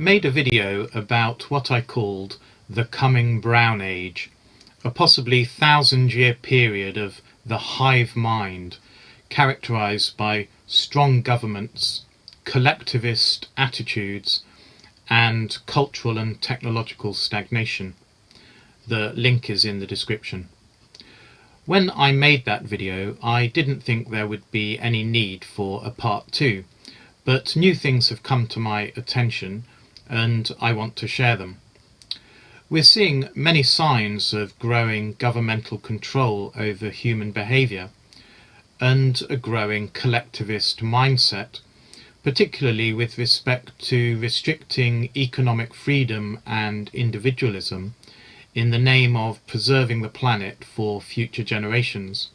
made a video about what I called the coming Brown Age, a possibly 1,000-year period of the hive mind, characterized by strong governments, collectivist attitudes, and cultural and technological stagnation. The link is in the description. When I made that video, I didn't think there would be any need for a part 2, but new things have come to my attention and I want to share them. We're seeing many signs of growing governmental control over human behaviour and a growing collectivist mindset, particularly with respect to restricting economic freedom and individualism in the name of preserving the planet for future generations.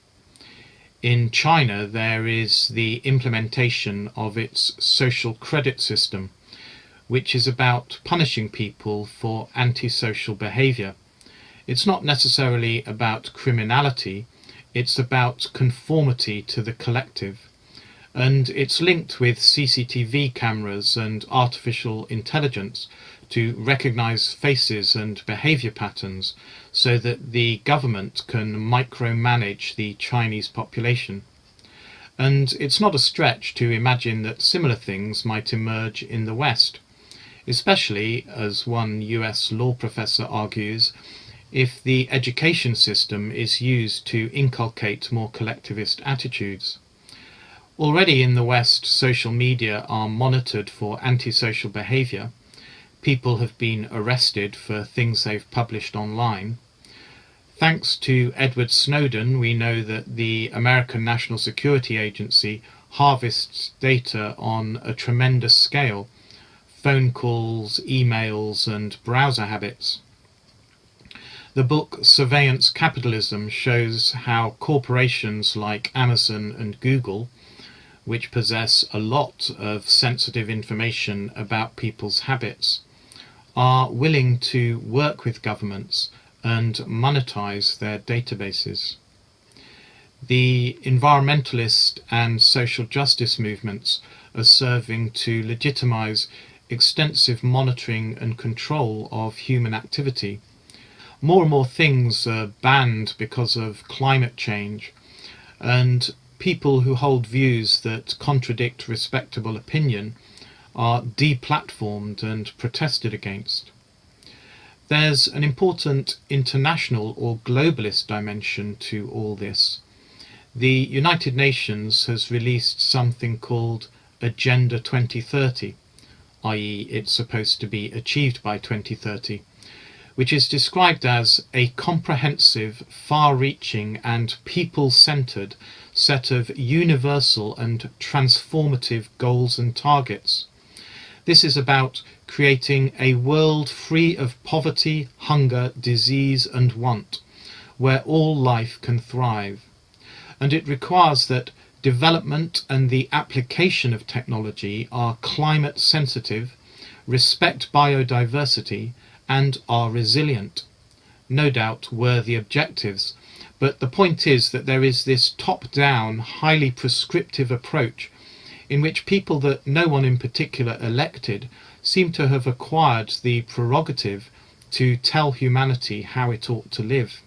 In China, there is the implementation of its social credit system, which is about punishing people for antisocial behaviour. It's not necessarily about criminality, it's about conformity to the collective. And it's linked with CCTV cameras and artificial intelligence to recognise faces and behaviour patterns so that the government can micromanage the Chinese population. And it's not a stretch to imagine that similar things might emerge in the West, especially, as one US law professor argues, if the education system is used to inculcate more collectivist attitudes. Already in the West, social media are monitored for antisocial behaviour. People have been arrested for things they've published online. Thanks to Edward Snowden, we know that the American National Security Agency harvests data on a tremendous scale: phone calls, emails, and browser habits. The book Surveillance Capitalism shows how corporations like Amazon and Google, which possess a lot of sensitive information about people's habits, are willing to work with governments and monetize their databases. The environmentalist and social justice movements are serving to legitimize extensive monitoring and control of human activity. More and more things are banned because of climate change, and people who hold views that contradict respectable opinion are deplatformed and protested against. There's an important international or globalist dimension to all this. The United Nations has released something called Agenda 2030, i.e. it's supposed to be achieved by 2030, which is described as a comprehensive, far-reaching and people-centred set of universal and transformative goals and targets. This is about creating a world free of poverty, hunger, disease and want, where all life can thrive. And it requires that development and the application of technology are climate sensitive, respect biodiversity, and are resilient. No doubt worthy objectives, but the point is that there is this top-down, highly prescriptive approach in which people that no one in particular elected seem to have acquired the prerogative to tell humanity how it ought to live.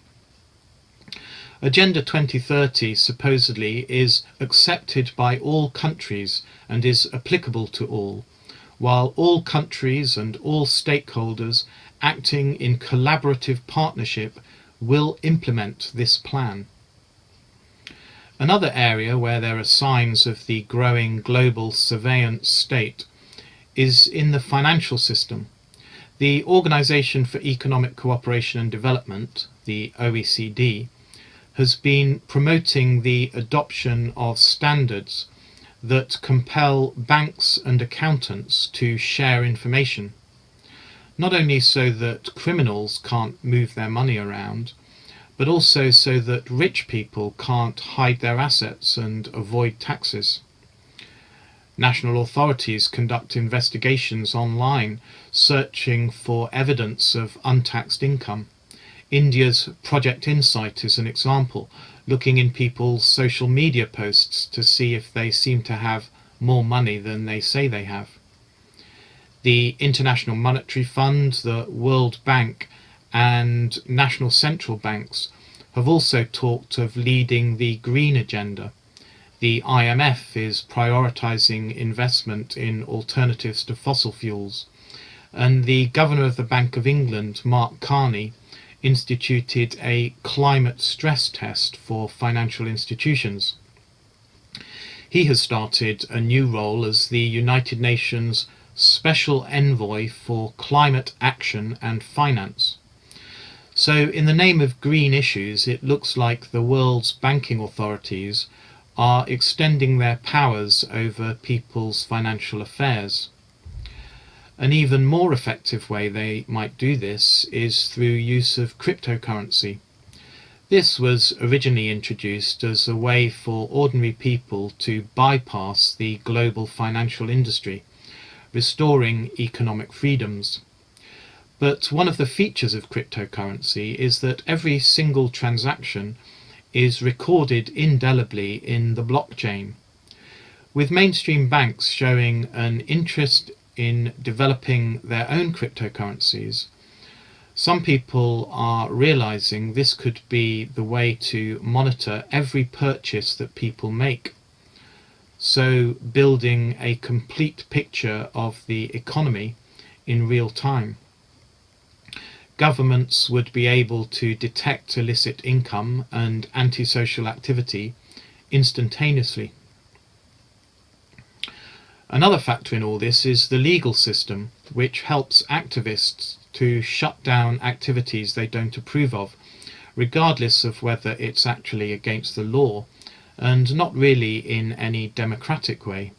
Agenda 2030 supposedly is accepted by all countries and is applicable to all, while all countries and all stakeholders acting in collaborative partnership will implement this plan. Another area where there are signs of the growing global surveillance state is in the financial system. The Organization for Economic Cooperation and Development, the OECD, has been promoting the adoption of standards that compel banks and accountants to share information, not only so that criminals can't move their money around, but also so that rich people can't hide their assets and avoid taxes. National authorities conduct investigations online, searching for evidence of untaxed income. India's Project Insight is an example, looking in people's social media posts to see if they seem to have more money than they say they have. The International Monetary Fund, the World Bank and national central banks have also talked of leading the green agenda. The IMF is prioritising investment in alternatives to fossil fuels, and the Governor of the Bank of England, Mark Carney, instituted a climate stress test for financial institutions. He has started a new role as the United Nations Special Envoy for Climate Action and Finance. So in the name of green issues, it looks like the world's banking authorities are extending their powers over people's financial affairs. An even more effective way they might do this is through use of cryptocurrency. This was originally introduced as a way for ordinary people to bypass the global financial industry, restoring economic freedoms. But one of the features of cryptocurrency is that every single transaction is recorded indelibly in the blockchain. With mainstream banks showing an interest in developing their own cryptocurrencies, some people are realizing this could be the way to monitor every purchase that people make. So building a complete picture of the economy in real time. Governments would be able to detect illicit income and antisocial activity instantaneously. Another factor in all this is the legal system, which helps activists to shut down activities they don't approve of, regardless of whether it's actually against the law, and not really in any democratic way.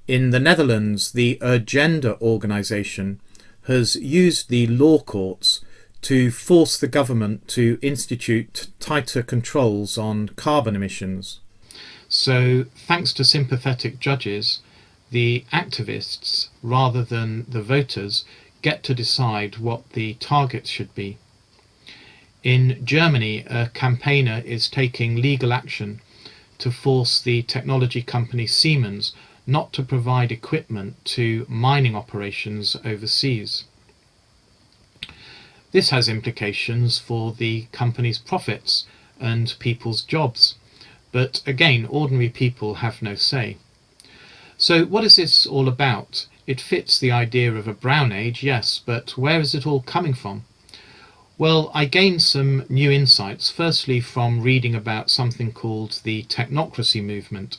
In the Netherlands, the Urgenda organisation has used the law courts to force the government to institute tighter controls on carbon emissions. So, thanks to sympathetic judges, the activists, rather than the voters, get to decide what the targets should be. In Germany, a campaigner is taking legal action to force the technology company Siemens not to provide equipment to mining operations overseas. This has implications for the company's profits and people's jobs, but again, ordinary people have no say. So what is this all about? It fits the idea of a brown age, yes, but where is it all coming from? Well, I gained some new insights, firstly from reading about something called the Technocracy Movement,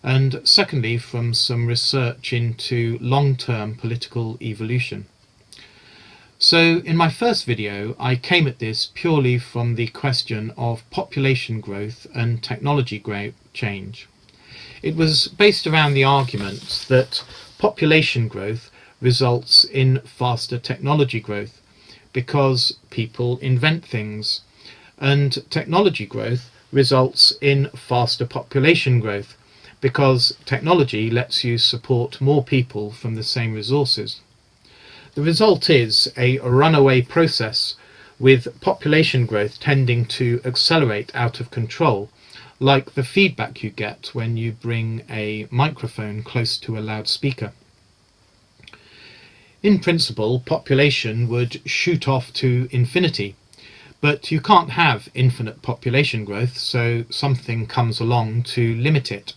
and secondly from some research into long-term political evolution. So in my first video, I came at this purely from the question of population growth and technology change. It was based around the argument that population growth results in faster technology growth because people invent things, and technology growth results in faster population growth because technology lets you support more people from the same resources. The result is a runaway process, with population growth tending to accelerate out of control, like the feedback you get when you bring a microphone close to a loudspeaker. In principle, population would shoot off to infinity, but you can't have infinite population growth, so something comes along to limit it.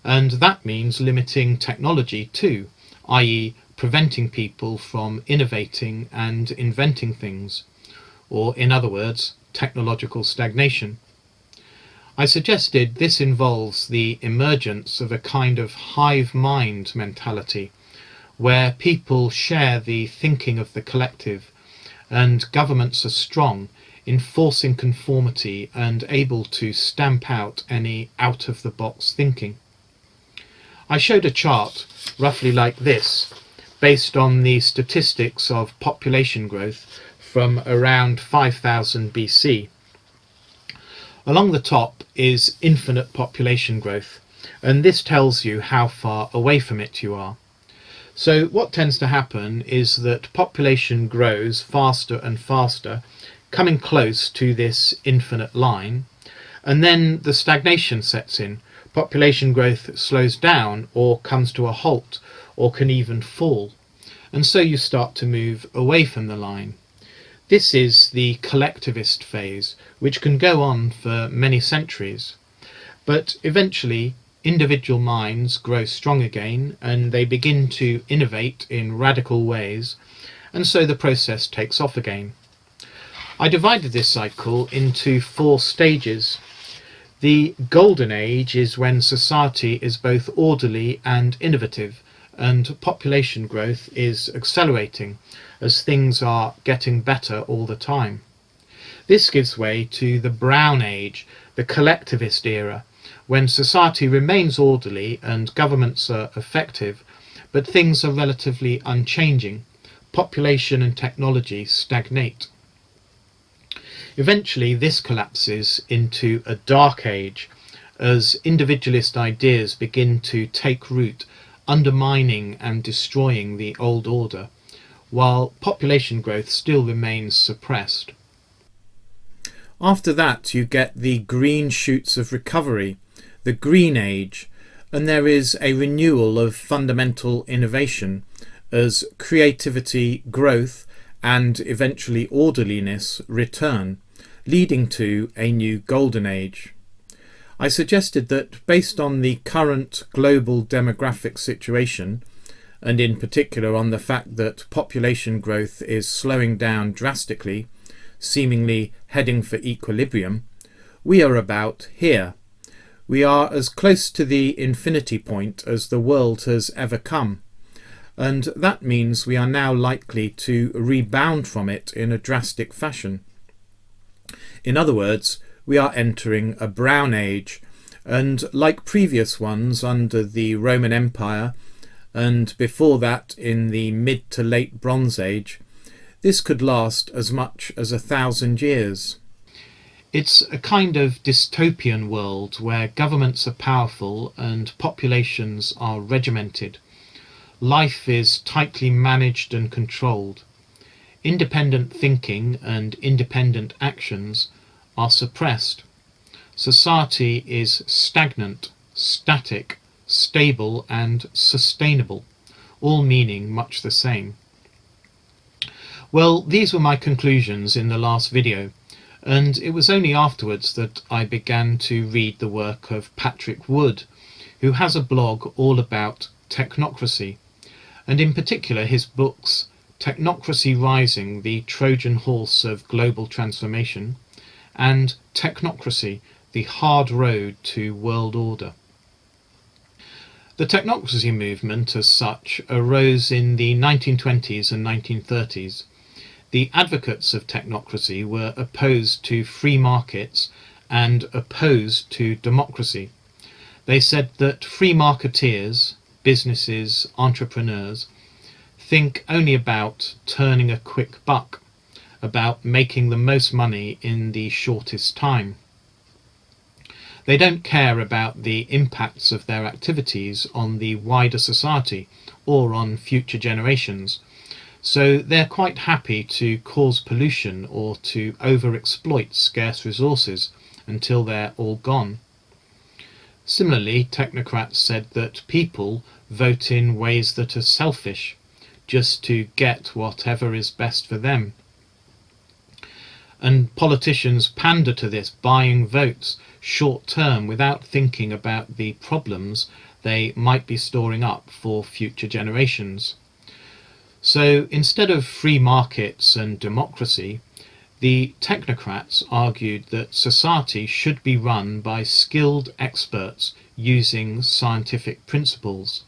And that means limiting technology too, i.e. preventing people from innovating and inventing things, or in other words, technological stagnation. I suggested this involves the emergence of a kind of hive mind mentality, where people share the thinking of the collective, and governments are strong in forcing conformity and able to stamp out any out-of-the-box thinking. I showed a chart roughly like this, based on the statistics of population growth from around 5000 BC. Along the top is infinite population growth, and this tells you how far away from it you are. So what tends to happen is that population grows faster and faster, coming close to this infinite line, and then the stagnation sets in. Population growth slows down or comes to a halt or can even fall. and so you start to move away from the line. This is the collectivist phase, which can go on for many centuries, but eventually individual minds grow strong again and they begin to innovate in radical ways, and so the process takes off again. I divided this cycle into 4 stages. The golden age is when society is both orderly and innovative, and population growth is accelerating as things are getting better all the time. This gives way to the brown age, the collectivist era, when society remains orderly and governments are effective, but things are relatively unchanging. Population and technology stagnate. Eventually this collapses into a dark age as individualist ideas begin to take root, undermining and destroying the old order, while population growth still remains suppressed. After that you get the green shoots of recovery, the green age, and there is a renewal of fundamental innovation as creativity, growth and eventually orderliness return, leading to a new golden age. I suggested that based on the current global demographic situation, and in particular on the fact that population growth is slowing down drastically, seemingly heading for equilibrium, we are about here. We are as close to the infinity point as the world has ever come, and that means we are now likely to rebound from it in a drastic fashion. In other words, we are entering a brown age, and like previous ones under the Roman Empire and before that in the mid to late Bronze Age, this could last as much as 1,000 years. It's a kind of dystopian world where governments are powerful and populations are regimented. Life is tightly managed and controlled. Independent thinking and independent actions are suppressed. Society is stagnant, static, stable and sustainable, all meaning much the same. Well, these were my conclusions in the last video, and it was only afterwards that I began to read the work of Patrick Wood, who has a blog all about technocracy, and in particular his books Technocracy Rising, the Trojan Horse of Global Transformation, and Technocracy, the Hard Road to World Order. The technocracy movement as such arose in the 1920s and 1930s. The advocates of technocracy were opposed to free markets and opposed to democracy. They said that free marketeers, businesses, entrepreneurs, think only about turning a quick buck, about making the most money in the shortest time. They don't care about the impacts of their activities on the wider society or on future generations, so they're quite happy to cause pollution or to overexploit scarce resources until they're all gone. Similarly, technocrats said that people vote in ways that are selfish, just to get whatever is best for them. And politicians pander to this, buying votes short term without thinking about the problems they might be storing up for future generations. So instead of free markets and democracy, the technocrats argued that society should be run by skilled experts using scientific principles.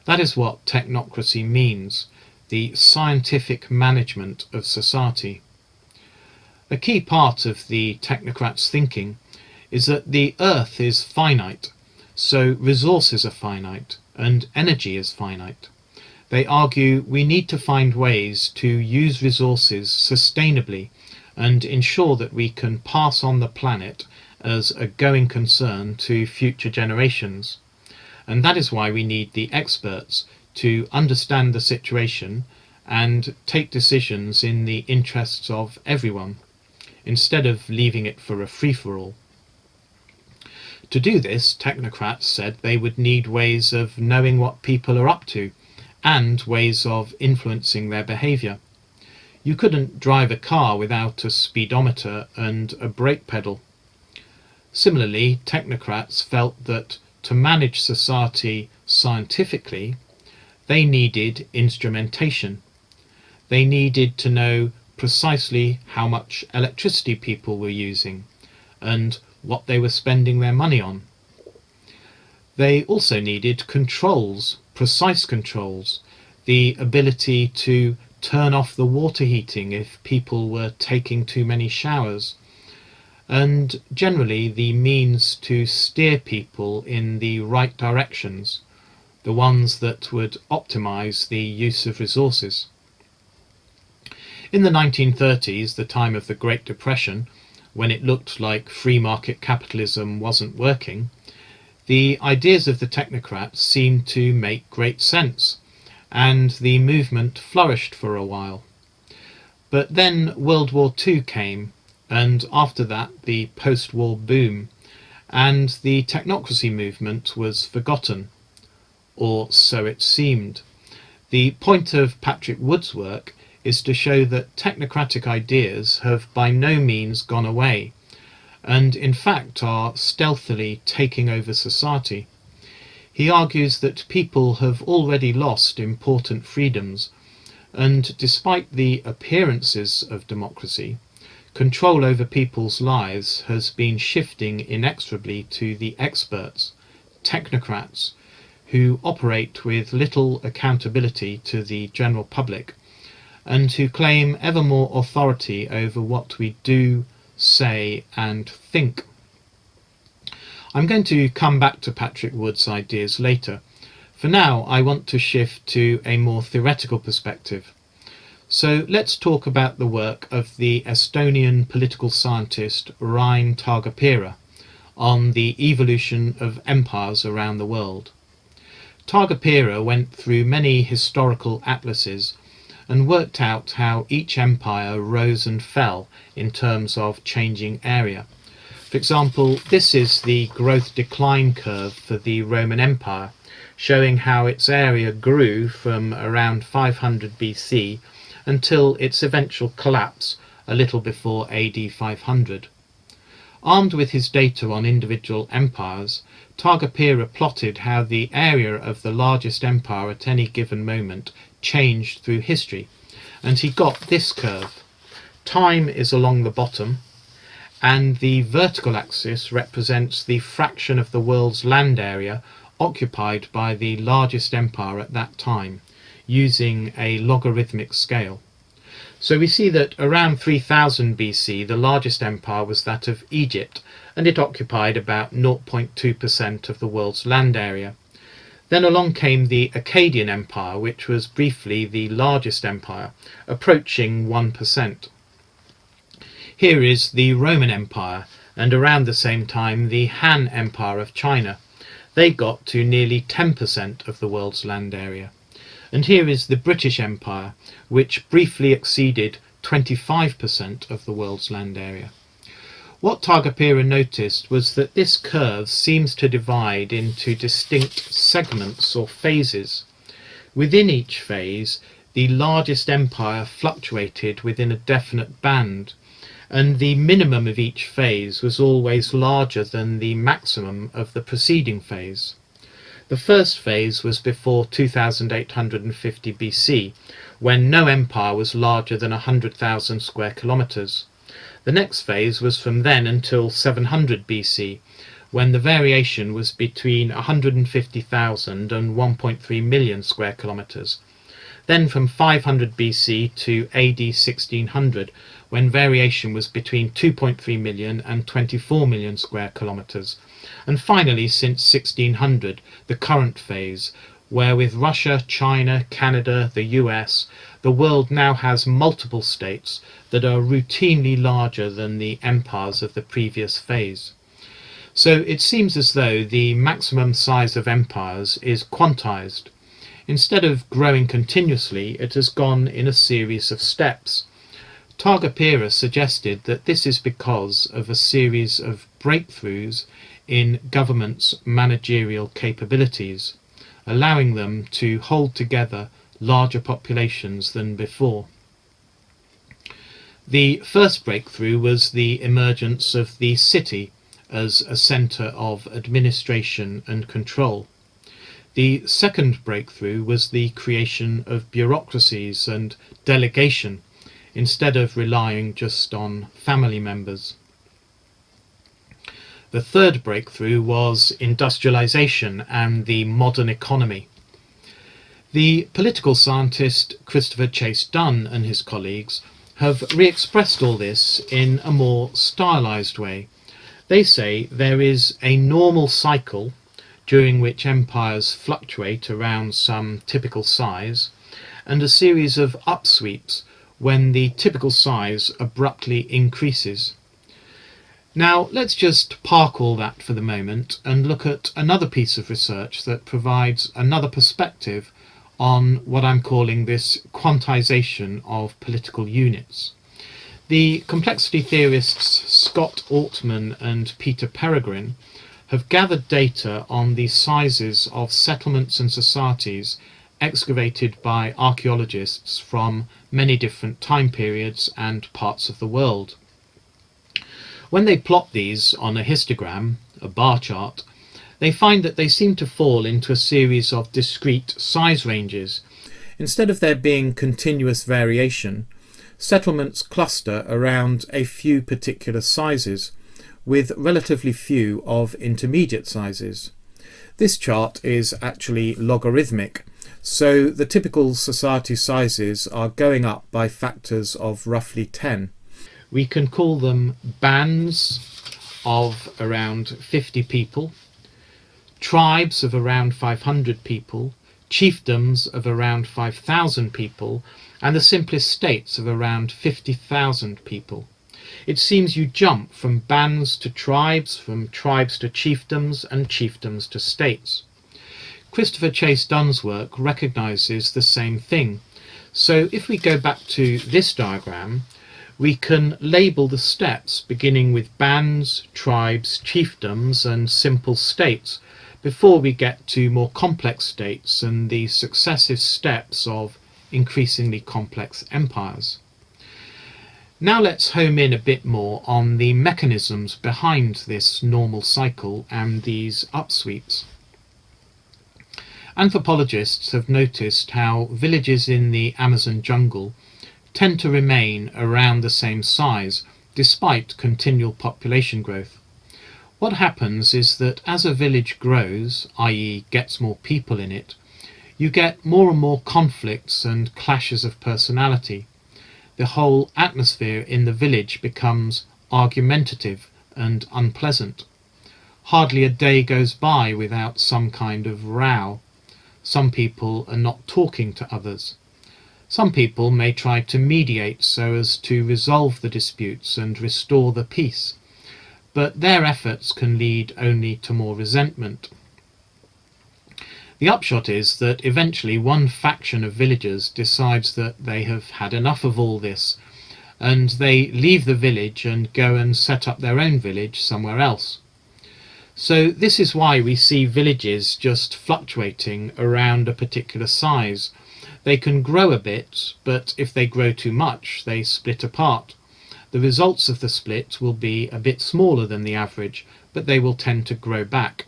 That is what technocracy means, the scientific management of society. A key part of the technocrats' thinking is that the earth is finite, so resources are finite and energy is finite. They argue we need to find ways to use resources sustainably and ensure that we can pass on the planet as a going concern to future generations. And that is why we need the experts to understand the situation and take decisions in the interests of everyone, instead of leaving it for a free-for-all. To do this, technocrats said they would need ways of knowing what people are up to and ways of influencing their behaviour. You couldn't drive a car without a speedometer and a brake pedal. Similarly, technocrats felt that to manage society scientifically, they needed instrumentation. They needed to know precisely how much electricity people were using and what they were spending their money on. They also needed controls, precise controls, the ability to turn off the water heating if people were taking too many showers, and generally the means to steer people in the right directions, the ones that would optimize the use of resources. In the 1930s, the time of the Great Depression, when it looked like free market capitalism wasn't working, the ideas of the technocrats seemed to make great sense, and the movement flourished for a while. But then World War II came, and after that the post-war boom, and the technocracy movement was forgotten, or so it seemed. The point of Patrick Wood's work is to show that technocratic ideas have by no means gone away, and in fact are stealthily taking over society. He argues that people have already lost important freedoms, and despite the appearances of democracy, control over people's lives has been shifting inexorably to the experts, technocrats, who operate with little accountability to the general public, and who claim ever more authority over what we do, say, and think. I'm going to come back to Patrick Wood's ideas later. For now, I want to shift to a more theoretical perspective. So let's talk about the work of the Estonian political scientist Rein Taagepera on the evolution of empires around the world. Taagepera went through many historical atlases and worked out how each empire rose and fell in terms of changing area. For example, this is the growth-decline curve for the Roman Empire, showing how its area grew from around 500 BC until its eventual collapse a little before AD 500. Armed with his data on individual empires, Taagepera plotted how the area of the largest empire at any given moment changed through history, and he got this curve. Time is along the bottom, and the vertical axis represents the fraction of the world's land area occupied by the largest empire at that time, using a logarithmic scale. So we see that around 3000 BC the largest empire was that of Egypt, and it occupied about 0.2% of the world's land area. Then along came the Akkadian Empire, which was briefly the largest empire, approaching 1%. Here is the Roman Empire, and around the same time the Han Empire of China. They got to nearly 10% of the world's land area. And here is the British Empire, which briefly exceeded 25% of the world's land area. What Taagepera noticed was that this curve seems to divide into distinct segments or phases. Within each phase, the largest empire fluctuated within a definite band, and the minimum of each phase was always larger than the maximum of the preceding phase. The first phase was before 2850 BC, when no empire was larger than 100,000 square kilometers. The next phase was from then until 700 BC, when the variation was between 150,000 and 1.3 million square kilometers. Then from 500 BC to AD 1600, when variation was between 2.3 million and 24 million square kilometers. And finally, since 1600, the current phase, where with Russia, China, Canada, the US, the world now has multiple states that are routinely larger than the empires of the previous phase. So it seems as though the maximum size of empires is quantized. Instead of growing continuously, it has gone in a series of steps. Taagepera suggested that this is because of a series of breakthroughs in governments' managerial capabilities, allowing them to hold together larger populations than before. The first breakthrough was the emergence of the city as a centre of administration and control. The second breakthrough was the creation of bureaucracies and delegation, instead of relying just on family members. The third breakthrough was industrialization and the modern economy. The political scientist Christopher Chase-Dunn and his colleagues have re-expressed all this in a more stylized way. They say there is a normal cycle during which empires fluctuate around some typical size, and a series of upsweeps when the typical size abruptly increases. Now let's just park all that for the moment and look at another piece of research that provides another perspective on what I'm calling this quantization of political units. The complexity theorists Scott Altman and Peter Peregrine have gathered data on the sizes of settlements and societies excavated by archaeologists from many different time periods and parts of the world. When they plot these on a histogram, a bar chart, they find that they seem to fall into a series of discrete size ranges. Instead of there being continuous variation, settlements cluster around a few particular sizes, with relatively few of intermediate sizes. This chart is actually logarithmic, so the typical society sizes are going up by factors of roughly 10. We can call them bands of around 50 people, tribes of around 500 people, chiefdoms of around 5,000 people, and the simplest states of around 50,000 people. It seems you jump from bands to tribes, from tribes to chiefdoms, and chiefdoms to states. Christopher Chase-Dunn's work recognises the same thing. So if we go back to this diagram, we can label the steps beginning with bands, tribes, chiefdoms, and simple states before we get to more complex states and the successive steps of increasingly complex empires. Now let's home in a bit more on the mechanisms behind this normal cycle and these upsweeps. Anthropologists have noticed how villages in the Amazon jungle tend to remain around the same size despite continual population growth. What happens is that as a village grows, i.e. gets more people in it, you get more and more conflicts and clashes of personality. The whole atmosphere in the village becomes argumentative and unpleasant. Hardly a day goes by without some kind of row. Some people are not talking to others. Some people may try to mediate so as to resolve the disputes and restore the peace, but their efforts can lead only to more resentment. The upshot is that eventually one faction of villagers decides that they have had enough of all this, and they leave the village and go and set up their own village somewhere else. So this is why we see villages just fluctuating around a particular size. They can grow a bit, but if they grow too much, they split apart. The results of the split will be a bit smaller than the average, but they will tend to grow back.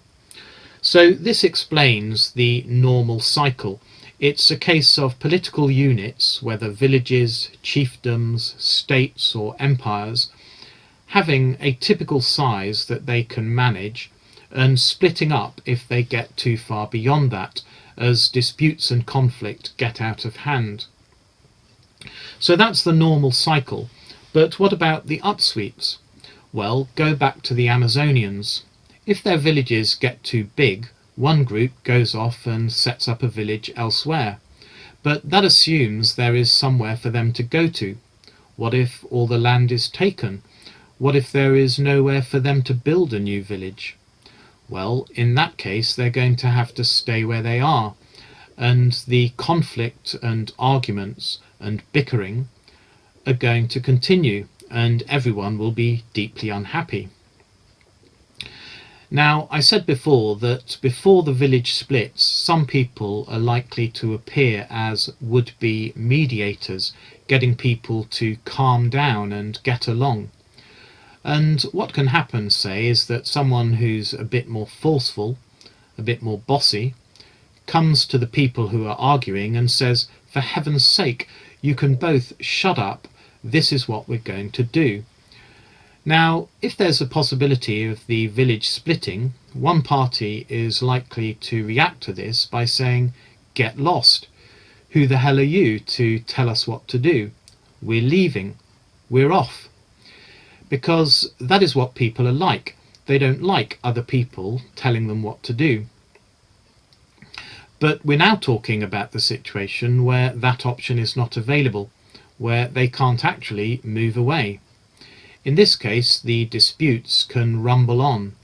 So this explains the normal cycle. It's a case of political units, whether villages, chiefdoms, states or empires, having a typical size that they can manage and splitting up if they get too far beyond that, as disputes and conflict get out of hand. So that's the normal cycle. But what about the upsweeps? Well, go back to the Amazonians. If their villages get too big, one group goes off and sets up a village elsewhere. But that assumes there is somewhere for them to go to. What if all the land is taken? What if there is nowhere for them to build a new village? Well, in that case, they're going to have to stay where they are, and the conflict and arguments and bickering are going to continue, and everyone will be deeply unhappy. Now, I said before that before the village splits, some people are likely to appear as would-be mediators, getting people to calm down and get along. And what can happen, say, is that someone who's a bit more forceful, a bit more bossy, comes to the people who are arguing and says, for heaven's sake, you can both shut up, this is what we're going to do. Now, if there's a possibility of the village splitting, one party is likely to react to this by saying, get lost. Who the hell are you to tell us what to do? We're leaving. We're off. Because that is what people are like. They don't like other people telling them what to do. But we're now talking about the situation where that option is not available, where they can't actually move away. In this case, the disputes can rumble on,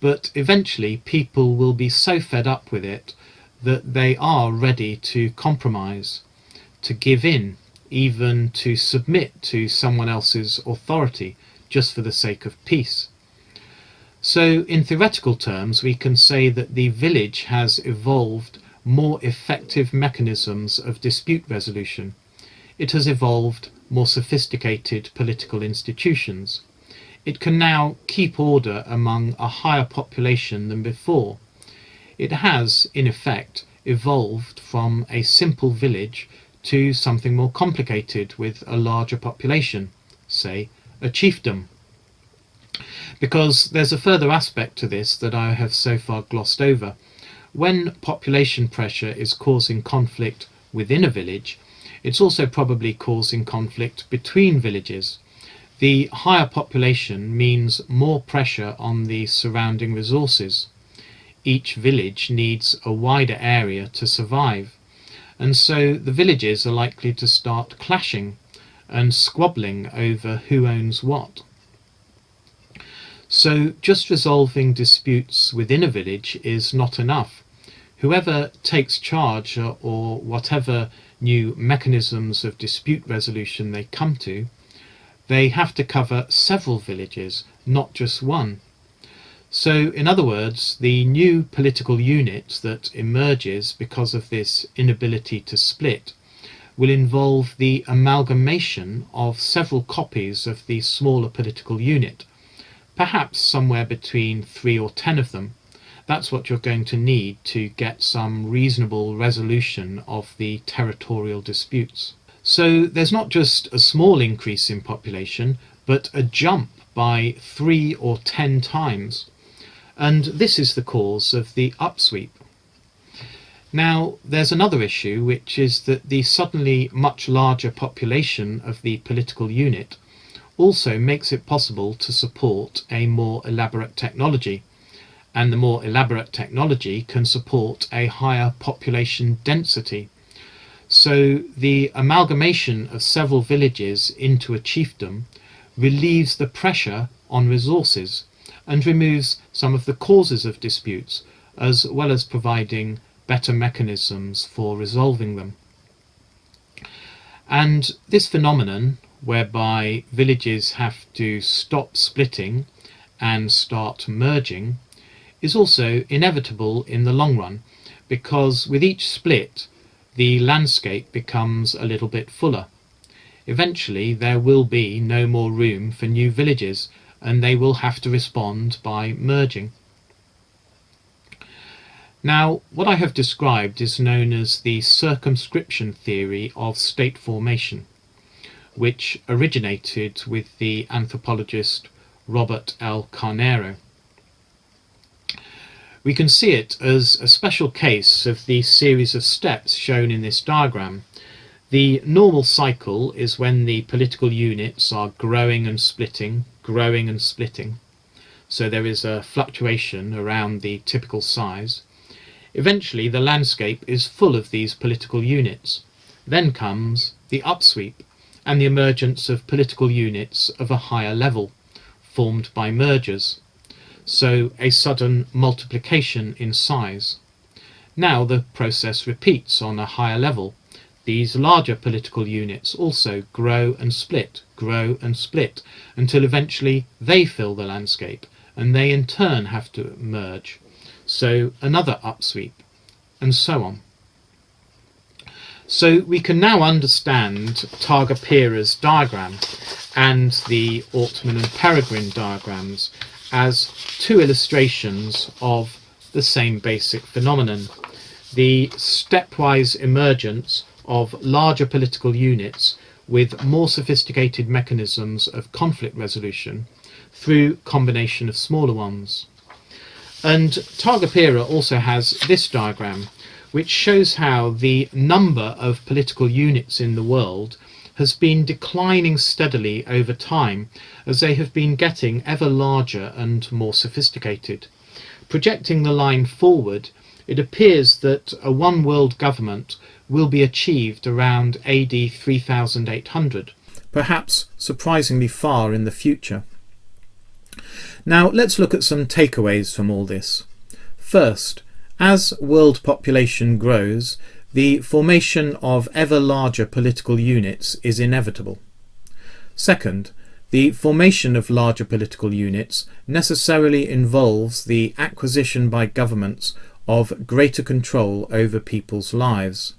but eventually people will be so fed up with it that they are ready to compromise, to give in, even to submit to someone else's authority, just for the sake of peace. So, in theoretical terms, we can say that the village has evolved more effective mechanisms of dispute resolution. It has evolved more sophisticated political institutions. It can now keep order among a higher population than before. It has, in effect, evolved from a simple village to something more complicated with a larger population, say a chiefdom. Because there's a further aspect to this that I have so far glossed over. When population pressure is causing conflict within a village, it's also probably causing conflict between villages. The higher population means more pressure on the surrounding resources. Each village needs a wider area to survive, and so the villages are likely to start clashing and squabbling over who owns what. So just resolving disputes within a village is not enough. Whoever takes charge, or whatever new mechanisms of dispute resolution they come to, they have to cover several villages, not just one. So, in other words, the new political unit that emerges because of this inability to split will involve the amalgamation of several copies of the smaller political unit, perhaps somewhere between 3 or 10 of them. That's what you're going to need to get some reasonable resolution of the territorial disputes. So there's not just a small increase in population, but a jump by 3 or 10 times. And this is the cause of the upsweep. Now, there's another issue, which is that the suddenly much larger population of the political unit also makes it possible to support a more elaborate technology. And the more elaborate technology can support a higher population density. So the amalgamation of several villages into a chiefdom relieves the pressure on resources and removes some of the causes of disputes, as well as providing better mechanisms for resolving them. And this phenomenon, whereby villages have to stop splitting and start merging, is also inevitable in the long run, because with each split the landscape becomes a little bit fuller. Eventually there will be no more room for new villages, and they will have to respond by merging. Now, what I have described is known as the circumscription theory of state formation, which originated with the anthropologist Robert L. Carnero. We can see it as a special case of the series of steps shown in this diagram. The normal cycle is when the political units are growing and splitting, so there is a fluctuation around the typical size. Eventually the landscape is full of these political units. Then comes the upsweep and the emergence of political units of a higher level, formed by mergers. So a sudden multiplication in size. Now the process repeats on a higher level. These larger political units also grow and split, until eventually they fill the landscape, and they in turn have to merge. So another upsweep, and so on. So we can now understand Targa Pera's diagram and the Ortman and Peregrine diagrams as two illustrations of the same basic phenomenon, the stepwise emergence of larger political units with more sophisticated mechanisms of conflict resolution through combination of smaller ones. And Targa Pera also has this diagram, which shows how the number of political units in the world has been declining steadily over time as they have been getting ever larger and more sophisticated. Projecting the line forward, it appears that a one world government will be achieved around AD 3800, perhaps surprisingly far in the future. Now let's look at some takeaways from all this. First, as world population grows, the formation of ever larger political units is inevitable. Second, the formation of larger political units necessarily involves the acquisition by governments of greater control over people's lives.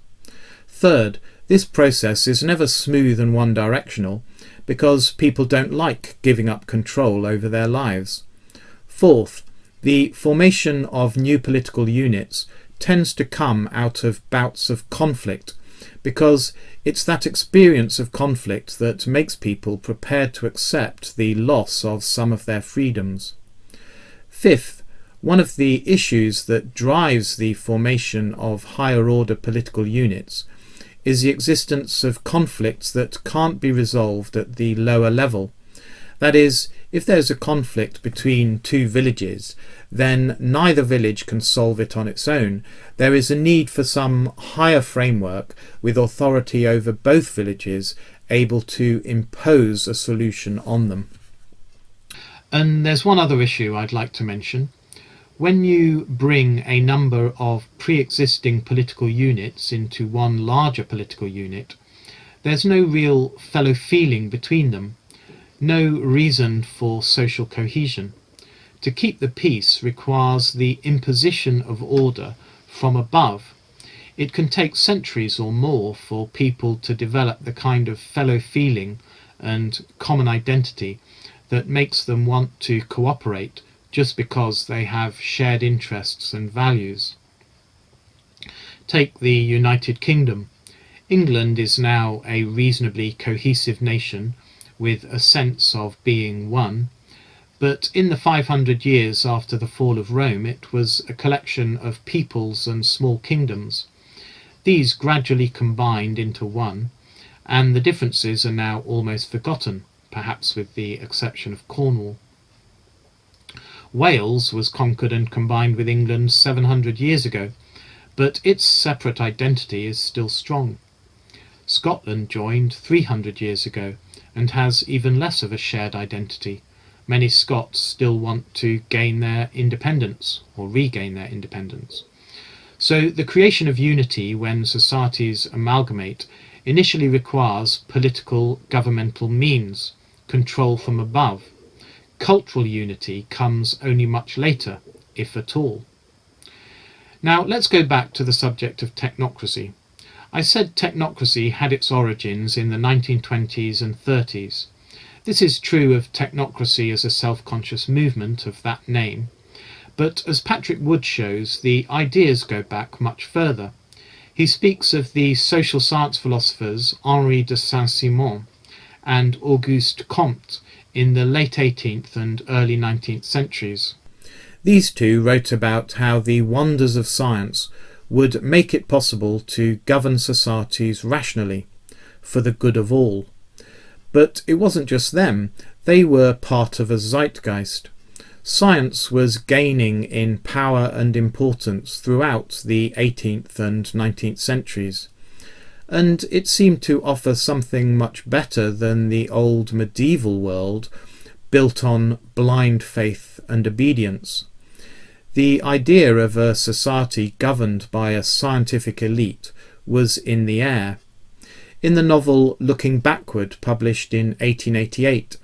Third, this process is never smooth and one-directional because people don't like giving up control over their lives. Fourth, the formation of new political units tends to come out of bouts of conflict because it's that experience of conflict that makes people prepared to accept the loss of some of their freedoms. Fifth, one of the issues that drives the formation of higher order political units is the existence of conflicts that can't be resolved at the lower level. That is, if there's a conflict between two villages, then neither village can solve it on its own. There is a need for some higher framework with authority over both villages, able to impose a solution on them. And there's one other issue I'd like to mention. When you bring a number of pre-existing political units into one larger political unit, there's no real fellow feeling between them, no reason for social cohesion. To keep the peace requires the imposition of order from above. It can take centuries or more for people to develop the kind of fellow feeling and common identity that makes them want to cooperate just because they have shared interests and values. Take the United Kingdom. England is now a reasonably cohesive nation with a sense of being one, but in the 500 years after the fall of Rome it was a collection of peoples and small kingdoms. These gradually combined into one, and the differences are now almost forgotten, perhaps with the exception of Cornwall. Wales was conquered and combined with England 700 years ago, but its separate identity is still strong. Scotland joined 300 years ago and has even less of a shared identity. Many Scots still want to gain their independence or regain their independence. So the creation of unity when societies amalgamate initially requires political governmental means, control from above. Cultural unity comes only much later, if at all. Now let's go back to the subject of technocracy. I said technocracy had its origins in the 1920s and 30s. This is true of technocracy as a self-conscious movement of that name, but as Patrick Wood shows, the ideas go back much further. He speaks of the social science philosophers Henri de Saint-Simon and Auguste Comte in the late 18th and early 19th centuries. These two wrote about how the wonders of science would make it possible to govern societies rationally, for the good of all. But it wasn't just them, they were part of a zeitgeist. Science was gaining in power and importance throughout the 18th and 19th centuries, and it seemed to offer something much better than the old medieval world built on blind faith and obedience. The idea of a society governed by a scientific elite was in the air. In the novel Looking Backward, published in 1888,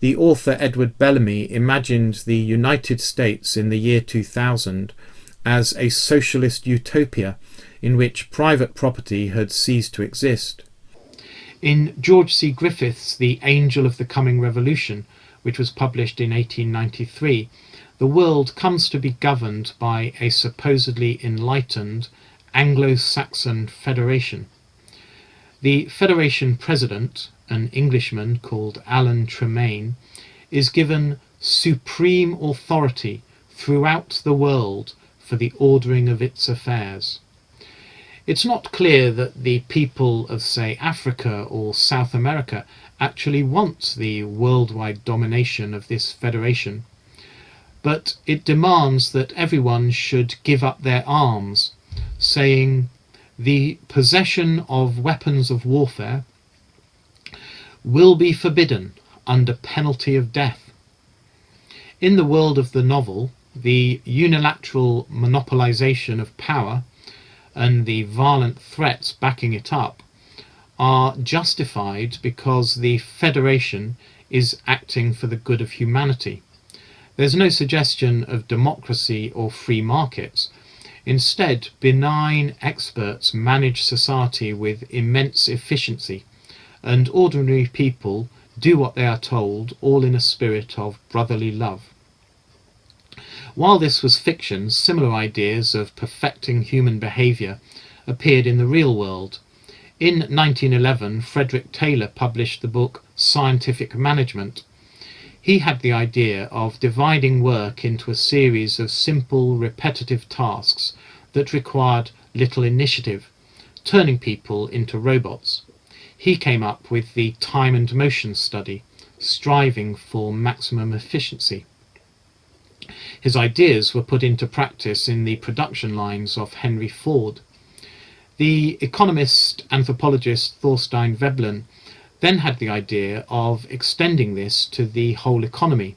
The author Edward Bellamy imagined the United States in the year 2000 as a socialist utopia in which private property had ceased to exist. In George C. Griffith's The Angel of the Coming Revolution, which was published in 1893, the world comes to be governed by a supposedly enlightened Anglo-Saxon federation. The federation president, an Englishman called Alan Tremaine, is given supreme authority throughout the world for the ordering of its affairs. It's not clear that the people of, say, Africa or South America actually want the worldwide domination of this federation, but it demands that everyone should give up their arms, saying, "The possession of weapons of warfare will be forbidden under penalty of death." In the world of the novel, the unilateral monopolization of power and the violent threats backing it up are justified because the Federation is acting for the good of humanity. There's no suggestion of democracy or free markets. Instead, benign experts manage society with immense efficiency, and ordinary people do what they are told, all in a spirit of brotherly love. While this was fiction, similar ideas of perfecting human behaviour appeared in the real world. In 1911, Frederick Taylor published the book Scientific Management. He had the idea of dividing work into a series of simple, repetitive tasks that required little initiative, turning people into robots. He came up with the time and motion study, striving for maximum efficiency. His ideas were put into practice in the production lines of Henry Ford. The economist anthropologist Thorstein Veblen then had the idea of extending this to the whole economy.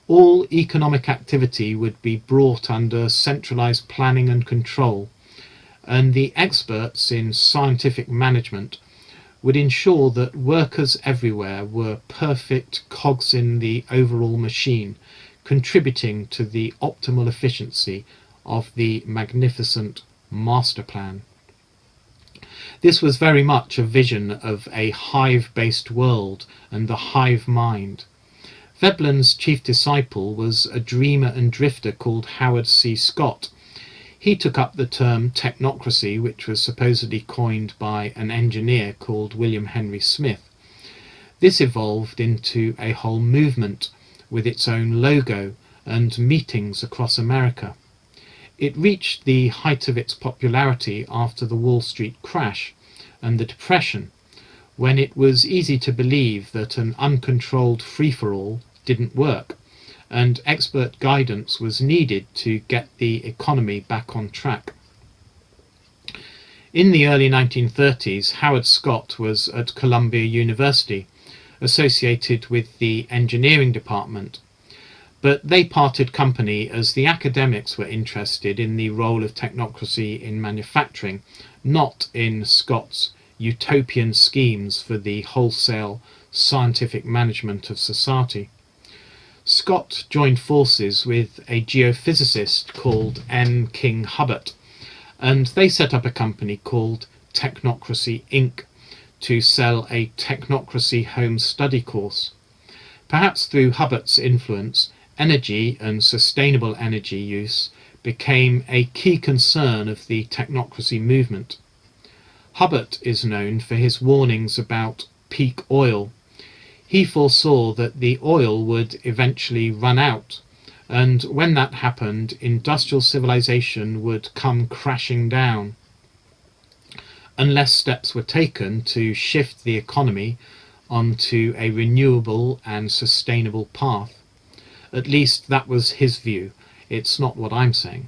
All economic activity would be brought under centralized planning and control, and the experts in scientific management would ensure that workers everywhere were perfect cogs in the overall machine, contributing to the optimal efficiency of the magnificent master plan. This was very much a vision of a hive-based world and the hive mind. Veblen's chief disciple was a dreamer and drifter called Howard C. Scott. He took up the term technocracy, which was supposedly coined by an engineer called William Henry Smith. This evolved into a whole movement with its own logo and meetings across America. It reached the height of its popularity after the Wall Street crash and the Depression, when it was easy to believe that an uncontrolled free-for-all didn't work, and expert guidance was needed to get the economy back on track. In the early 1930s, Howard Scott was at Columbia University, associated with the engineering department, but they parted company as the academics were interested in the role of technocracy in manufacturing, not in Scott's utopian schemes for the wholesale scientific management of society. Scott joined forces with a geophysicist called N. King Hubbert, and they set up a company called Technocracy Inc. to sell a technocracy home study course. Perhaps through Hubbert's influence, energy and sustainable energy use became a key concern of the technocracy movement. Hubbert is known for his warnings about peak oil. He foresaw that the oil would eventually run out, and when that happened, industrial civilization would come crashing down. Unless steps were taken to shift the economy onto a renewable and sustainable path. At least that was his view. It's not what I'm saying.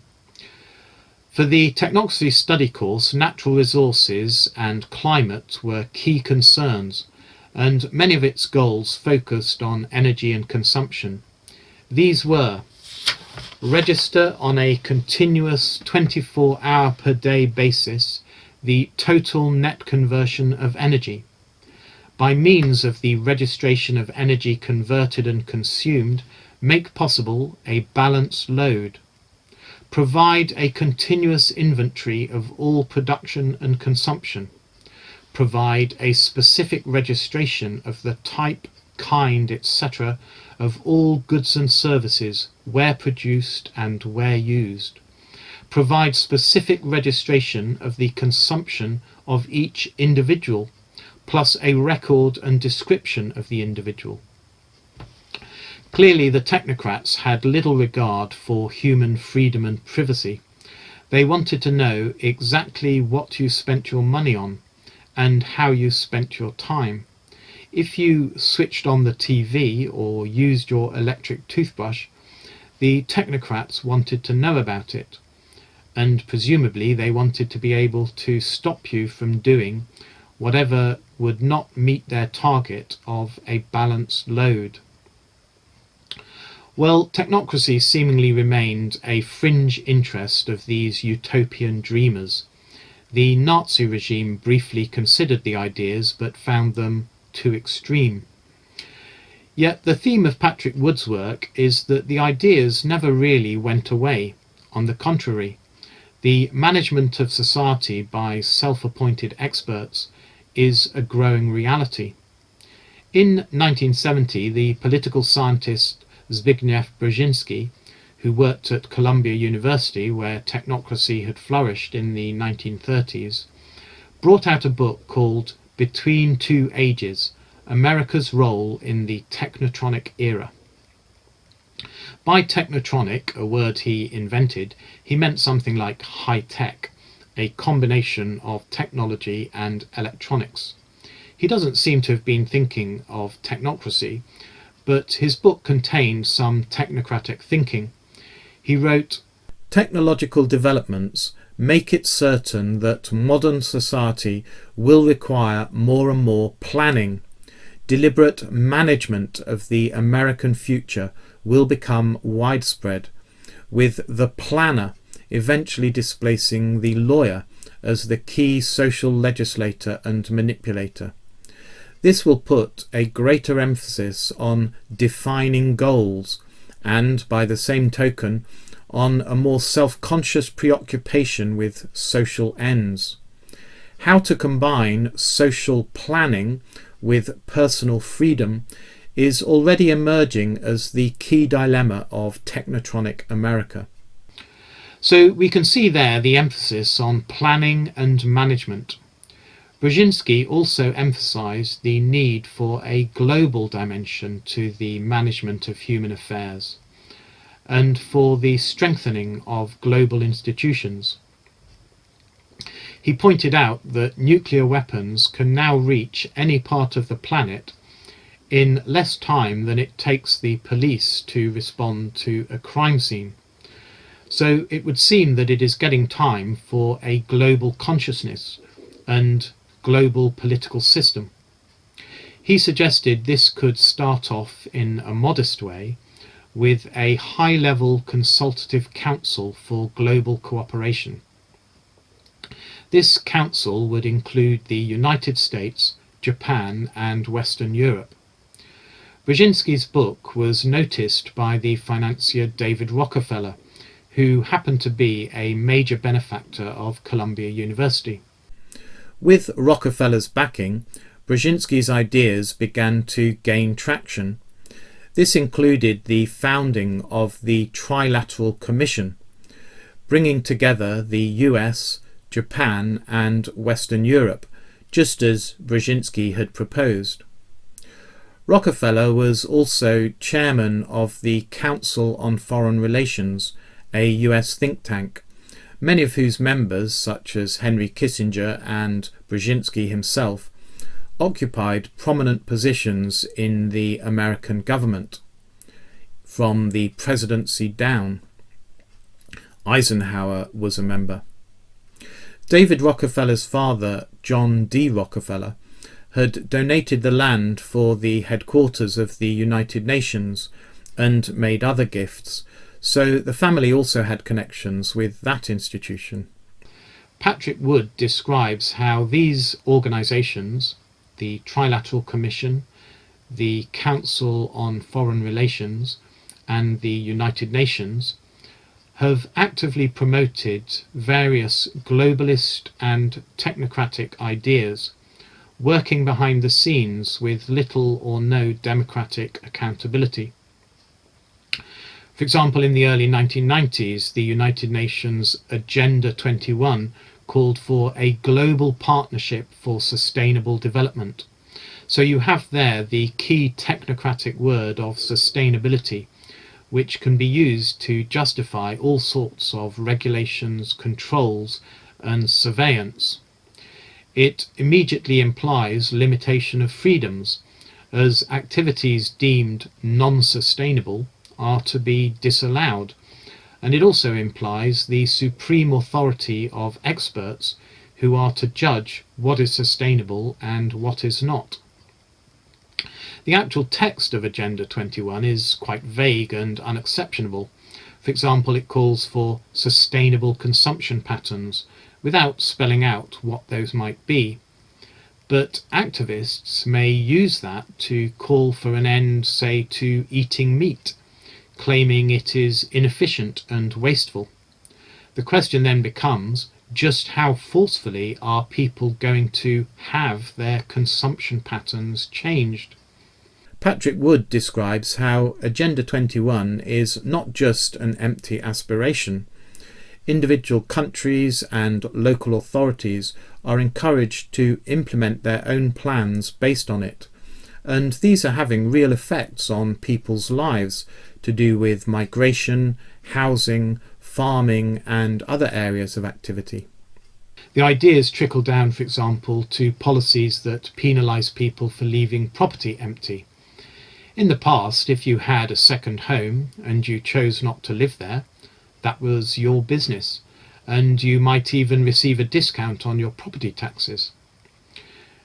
For the Technocracy study course, natural resources and climate were key concerns, and many of its goals focused on energy and consumption. These were: register on a continuous 24-hour per day basis the total net conversion of energy, by means of the registration of energy converted and consumed, make possible a balanced load, provide a continuous inventory of all production and consumption, provide a specific registration of the type, kind, etc. of all goods and services, where produced and where used, provide specific registration of the consumption of each individual, plus a record and description of the individual. Clearly, the technocrats had little regard for human freedom and privacy. They wanted to know exactly what you spent your money on and how you spent your time. If you switched on the TV or used your electric toothbrush, the technocrats wanted to know about it, and presumably they wanted to be able to stop you from doing whatever would not meet their target of a balanced load. Well, technocracy seemingly remained a fringe interest of these utopian dreamers. The Nazi regime briefly considered the ideas but found them too extreme. Yet the theme of Patrick Wood's work is that the ideas never really went away. On the contrary, the management of society by self-appointed experts is a growing reality. In 1970, the political scientist Zbigniew Brzezinski, who worked at Columbia University, where technocracy had flourished in the 1930s, brought out a book called Between Two Ages: America's Role in the Technotronic Era. By technotronic, a word he invented, he meant something like high-tech, a combination of technology and electronics. He doesn't seem to have been thinking of technocracy, but his book contained some technocratic thinking. He wrote, "Technological developments make it certain that modern society will require more and more planning. Deliberate management of the American future will become widespread, with the planner eventually displacing the lawyer as the key social legislator and manipulator. This will put a greater emphasis on defining goals and, by the same token, on a more self-conscious preoccupation with social ends. How to combine social planning with personal freedom is already emerging as the key dilemma of technotronic America." So we can see there the emphasis on planning and management. Brzezinski also emphasized the need for a global dimension to the management of human affairs and for the strengthening of global institutions. He pointed out that nuclear weapons can now reach any part of the planet in less time than it takes the police to respond to a crime scene. So it would seem that it is getting time for a global consciousness and global political system. He suggested this could start off in a modest way with a high-level consultative council for global cooperation. This council would include the United States, Japan, and Western Europe. Brzezinski's book was noticed by the financier David Rockefeller, who happened to be a major benefactor of Columbia University. With Rockefeller's backing, Brzezinski's ideas began to gain traction. This included the founding of the Trilateral Commission, bringing together the US, Japan, and Western Europe, just as Brzezinski had proposed. Rockefeller was also chairman of the Council on Foreign Relations, a US think tank, many of whose members, such as Henry Kissinger and Brzezinski himself, occupied prominent positions in the American government, from the presidency down. Eisenhower was a member. David Rockefeller's father, John D. Rockefeller, had donated the land for the headquarters of the United Nations and made other gifts, so the family also had connections with that institution. Patrick Wood describes how these organisations, the Trilateral Commission, the Council on Foreign Relations, and the United Nations have actively promoted various globalist and technocratic ideas, working behind the scenes with little or no democratic accountability. For example, in the early 1990s, the United Nations Agenda 21 called for a global partnership for sustainable development. So you have there the key technocratic word of sustainability, which can be used to justify all sorts of regulations, controls, and surveillance. It immediately implies limitation of freedoms, as activities deemed non-sustainable are to be disallowed, and it also implies the supreme authority of experts who are to judge what is sustainable and what is not. The actual text of Agenda 21 is quite vague and unexceptionable. For example, it calls for sustainable consumption patterns without spelling out what those might be. But activists may use that to call for an end, say, to eating meat, claiming it is inefficient and wasteful. The question then becomes, just how forcefully are people going to have their consumption patterns changed? Patrick Wood describes how Agenda 21 is not just an empty aspiration. Individual countries and local authorities are encouraged to implement their own plans based on it, and these are having real effects on people's lives to do with migration, housing, farming, and other areas of activity. The ideas trickle down, for example, to policies that penalise people for leaving property empty. In the past, if you had a second home and you chose not to live there, that was your business, and you might even receive a discount on your property taxes.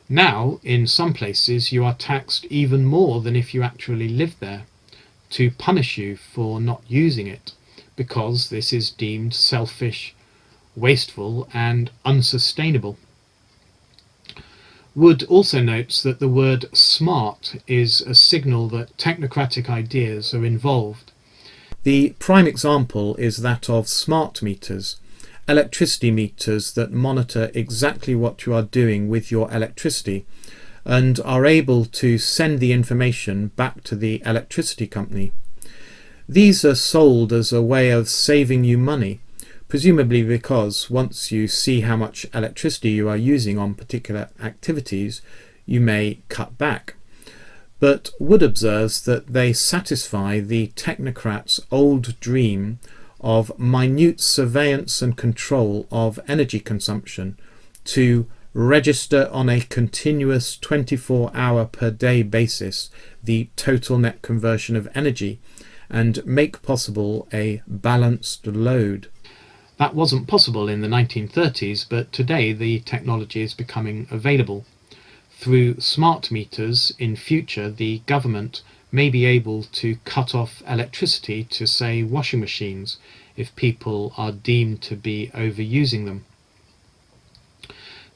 Now, in some places, you are taxed even more than if you actually lived there, to punish you for not using it, because this is deemed selfish, wasteful, and unsustainable. Wood also notes that the word smart is a signal that technocratic ideas are involved. The prime example is that of smart meters, electricity meters that monitor exactly what you are doing with your electricity and are able to send the information back to the electricity company. These are sold as a way of saving you money, presumably because once you see how much electricity you are using on particular activities, you may cut back. But Wood observes that they satisfy the technocrats' old dream of minute surveillance and control of energy consumption to register on a continuous 24-hour per day basis the total net conversion of energy and make possible a balanced load. That wasn't possible in the 1930s, but today the technology is becoming available. Through smart meters, in future the government may be able to cut off electricity to, say, washing machines if people are deemed to be overusing them.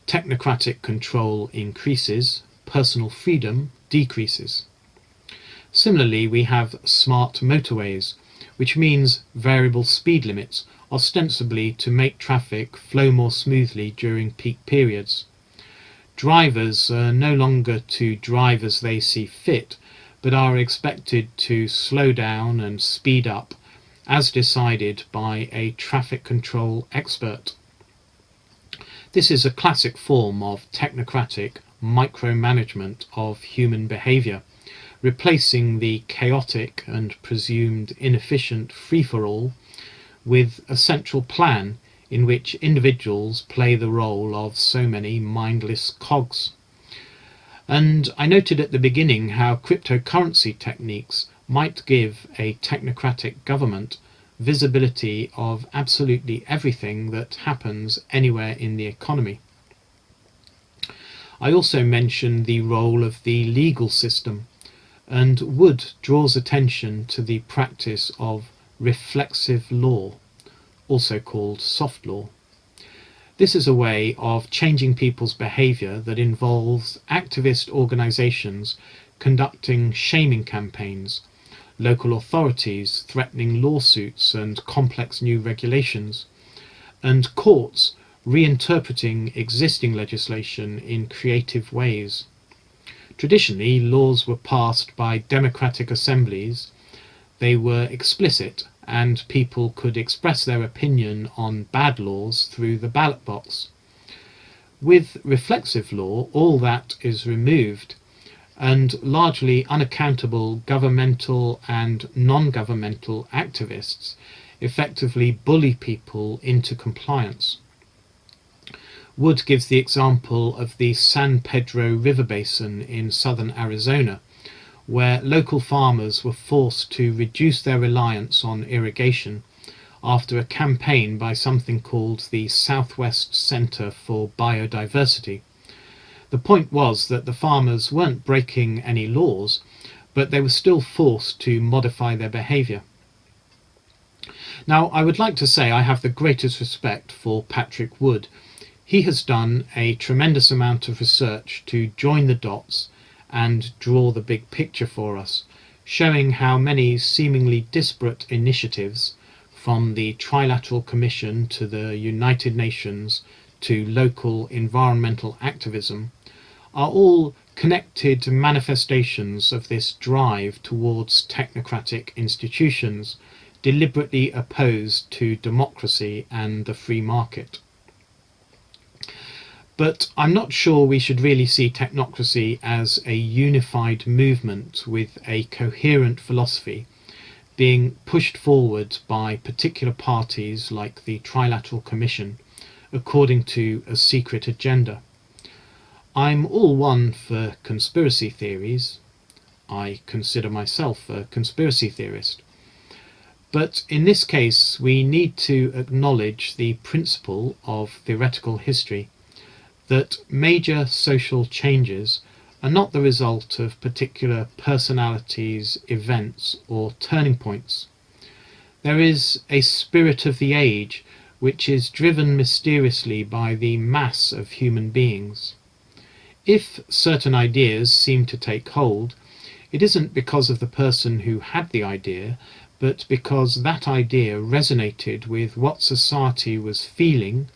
Technocratic control increases, personal freedom decreases. Similarly, we have smart motorways, which means variable speed limits, ostensibly to make traffic flow more smoothly during peak periods. Drivers are no longer to drive as they see fit, but are expected to slow down and speed up as decided by a traffic control expert. This is a classic form of technocratic micromanagement of human behaviour, replacing the chaotic and presumed inefficient free-for-all with a central plan in which individuals play the role of so many mindless cogs. And I noted at the beginning how cryptocurrency techniques might give a technocratic government visibility of absolutely everything that happens anywhere in the economy. I also mentioned the role of the legal system, and Wood draws attention to the practice of reflexive law, also called soft law. This is a way of changing people's behaviour that involves activist organisations conducting shaming campaigns, local authorities threatening lawsuits and complex new regulations, and courts reinterpreting existing legislation in creative ways. Traditionally, laws were passed by democratic assemblies. They were explicit, and people could express their opinion on bad laws through the ballot box. With reflexive law, all that is removed, and largely unaccountable governmental and non-governmental activists effectively bully people into compliance. Wood gives the example of the San Pedro River Basin in southern Arizona, where local farmers were forced to reduce their reliance on irrigation after a campaign by something called the Southwest Center for Biodiversity. The point was that the farmers weren't breaking any laws, but they were still forced to modify their behaviour. Now, I would like to say I have the greatest respect for Patrick Wood. He has done a tremendous amount of research to join the dots and draw the big picture for us, showing how many seemingly disparate initiatives, from the Trilateral Commission to the United Nations to local environmental activism, are all connected manifestations of this drive towards technocratic institutions deliberately opposed to democracy and the free market. But I'm not sure we should really see technocracy as a unified movement with a coherent philosophy being pushed forward by particular parties like the Trilateral Commission according to a secret agenda. I'm all one for conspiracy theories. I consider myself a conspiracy theorist. But in this case, we need to acknowledge the principle of theoretical history that major social changes are not the result of particular personalities, events, or turning points. There is a spirit of the age which is driven mysteriously by the mass of human beings. If certain ideas seem to take hold, it isn't because of the person who had the idea, but because that idea resonated with what society was feeling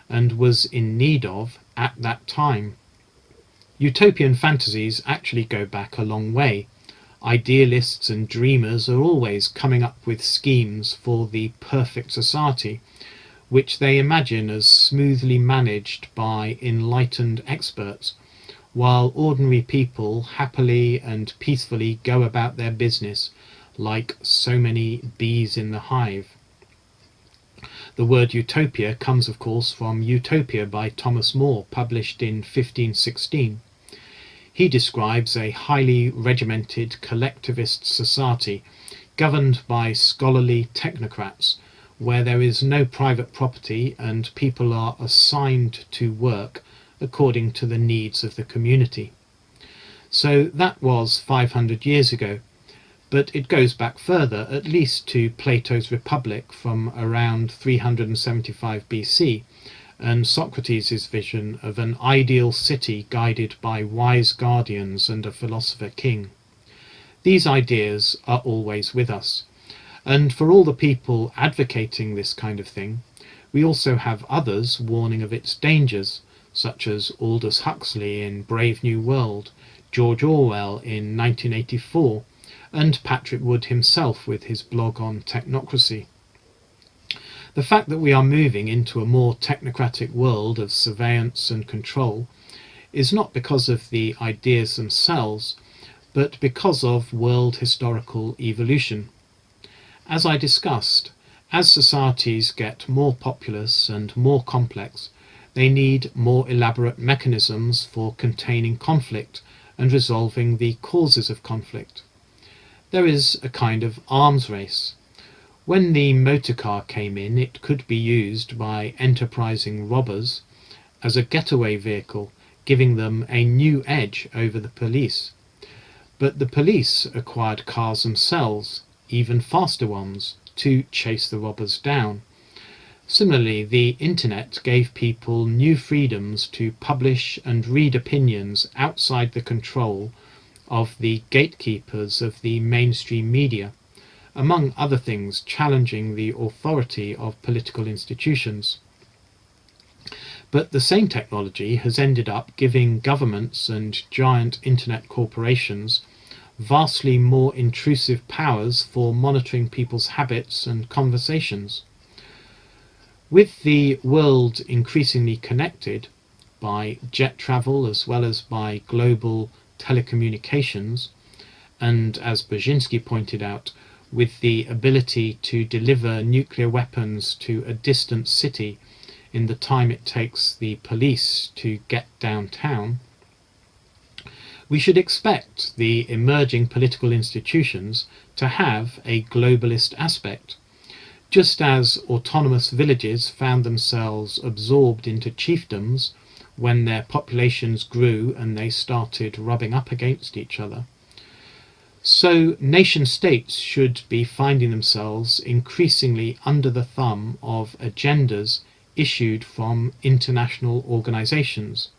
and was in need of at that time. Utopian fantasies actually go back a long way. Idealists and dreamers are always coming up with schemes for the perfect society, which they imagine as smoothly managed by enlightened experts, while ordinary people happily and peacefully go about their business like so many bees in the hive. The word utopia comes, of course, from Utopia by Thomas More, published in 1516. He describes a highly regimented collectivist society governed by scholarly technocrats, where there is no private property and people are assigned to work according to the needs of the community. So that was 500 years ago. But it goes back further, at least to Plato's Republic from around 375 BC, and Socrates' vision of an ideal city guided by wise guardians and a philosopher king. These ideas are always with us, and for all the people advocating this kind of thing, we also have others warning of its dangers, such as Aldous Huxley in Brave New World, George Orwell in 1984, and Patrick Wood himself with his blog on technocracy. The fact that we are moving into a more technocratic world of surveillance and control is not because of the ideas themselves, but because of world historical evolution. As I discussed, as societies get more populous and more complex, they need more elaborate mechanisms for containing conflict and resolving the causes of conflict. There is a kind of arms race. When the motor car came in, it could be used by enterprising robbers as a getaway vehicle, giving them a new edge over the police. But the police acquired cars themselves, even faster ones, to chase the robbers down. Similarly, the internet gave people new freedoms to publish and read opinions outside the control of the gatekeepers of the mainstream media, among other things challenging the authority of political institutions. But the same technology has ended up giving governments and giant internet corporations vastly more intrusive powers for monitoring people's habits and conversations. With the world increasingly connected by jet travel as well as by global telecommunications, and as Brzezinski pointed out, with the ability to deliver nuclear weapons to a distant city in the time it takes the police to get downtown, we should expect the emerging political institutions to have a globalist aspect, just as autonomous villages found themselves absorbed into chiefdoms when their populations grew and they started rubbing up against each other. So nation-states should be finding themselves increasingly under the thumb of agendas issued from international organizations,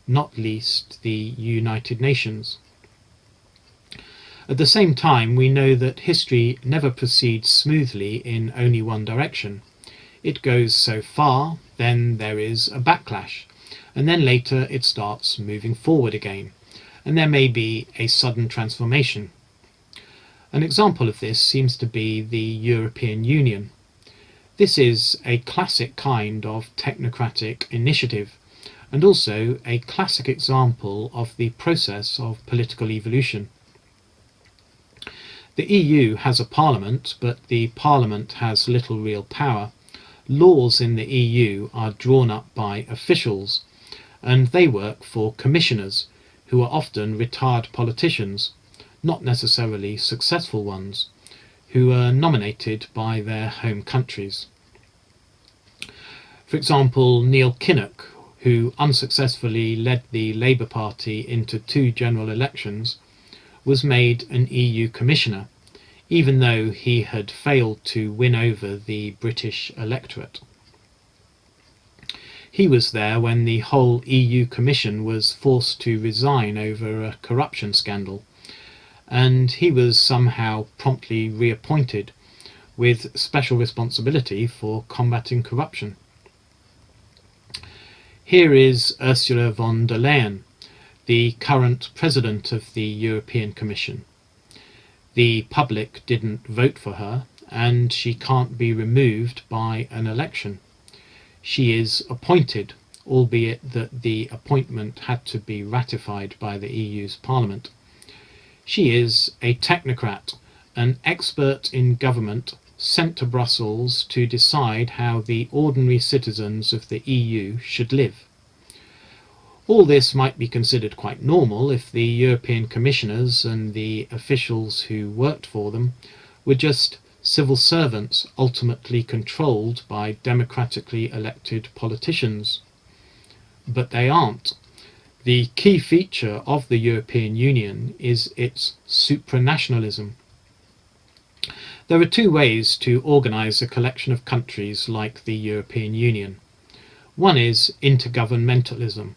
not least the United Nations. At the same time, we know that history never proceeds smoothly in only one direction. It goes so far, then there is a backlash, and then later it starts moving forward again, and there may be a sudden transformation. An example of this seems to be the European Union. This is a classic kind of technocratic initiative, and also a classic example of the process of political evolution. The EU has a parliament, but the parliament has little real power. Laws in the EU are drawn up by officials, and they work for commissioners, who are often retired politicians, not necessarily successful ones, who are nominated by their home countries. For example, Neil Kinnock, who unsuccessfully led the Labour Party into 2 general elections, was made an EU commissioner, even though he had failed to win over the British electorate. He was there when the whole EU Commission was forced to resign over a corruption scandal, and he was somehow promptly reappointed with special responsibility for combating corruption. Here is Ursula von der Leyen, the current president of the European Commission. The public didn't vote for her, and she can't be removed by an election. She is appointed, albeit that the appointment had to be ratified by the EU's Parliament. She is a technocrat, an expert in government sent to Brussels to decide how the ordinary citizens of the EU should live. All this might be considered quite normal if the European commissioners and the officials who worked for them were just civil servants ultimately controlled by democratically elected politicians. But they aren't. The key feature of the European Union is its supranationalism. There are 2 ways to organise a collection of countries like the European Union. One is intergovernmentalism,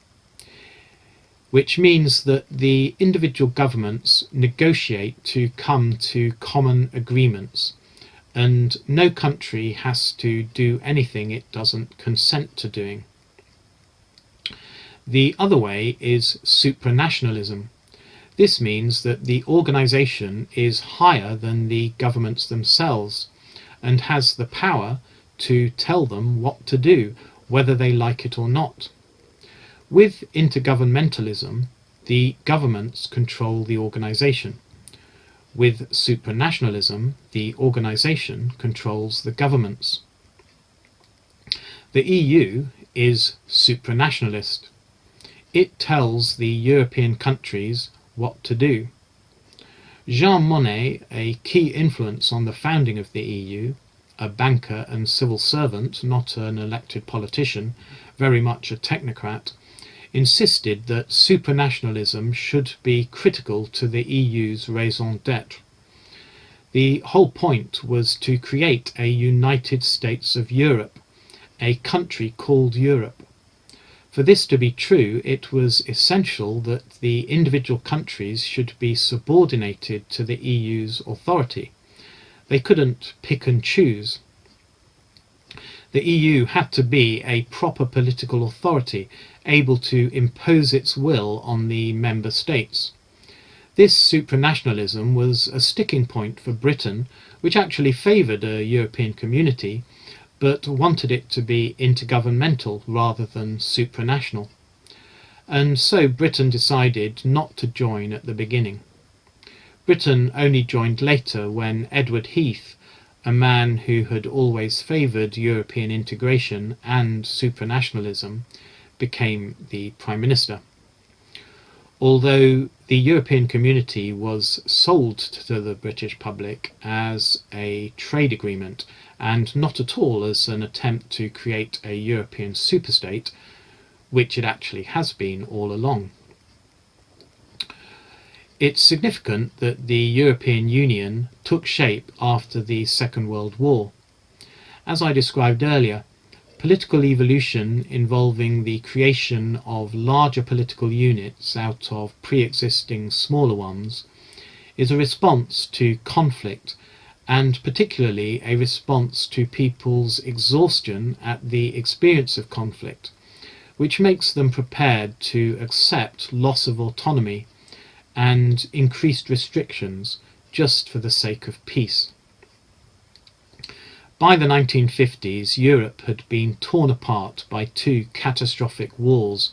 which means that the individual governments negotiate to come to common agreements, and no country has to do anything it doesn't consent to doing. The other way is supranationalism. This means that the organisation is higher than the governments themselves and has the power to tell them what to do, whether they like it or not. With intergovernmentalism, the governments control the organisation. With supranationalism, the organisation controls the governments. The EU is supranationalist. It tells the European countries what to do. Jean Monnet, a key influence on the founding of the EU, a banker and civil servant, not an elected politician, very much a technocrat, insisted that supranationalism should be critical to the EU's raison d'etre. The whole point was to create a United States of Europe, a country called Europe. For this to be true, it was essential that the individual countries should be subordinated to the EU's authority. They couldn't pick and choose. The EU had to be a proper political authority, able to impose its will on the member states. This supranationalism was a sticking point for Britain, which actually favoured a European community, but wanted it to be intergovernmental rather than supranational. And so Britain decided not to join at the beginning. Britain only joined later when Edward Heath, a man who had always favoured European integration and supranationalism, became the Prime Minister. Although the European community was sold to the British public as a trade agreement and not at all as an attempt to create a European superstate, which it actually has been all along. It's significant that the European Union took shape after the Second World War. As I described earlier, political evolution involving the creation of larger political units out of pre-existing smaller ones is a response to conflict, and particularly a response to people's exhaustion at the experience of conflict, which makes them prepared to accept loss of autonomy and increased restrictions just for the sake of peace. By the 1950s, Europe had been torn apart by two catastrophic wars.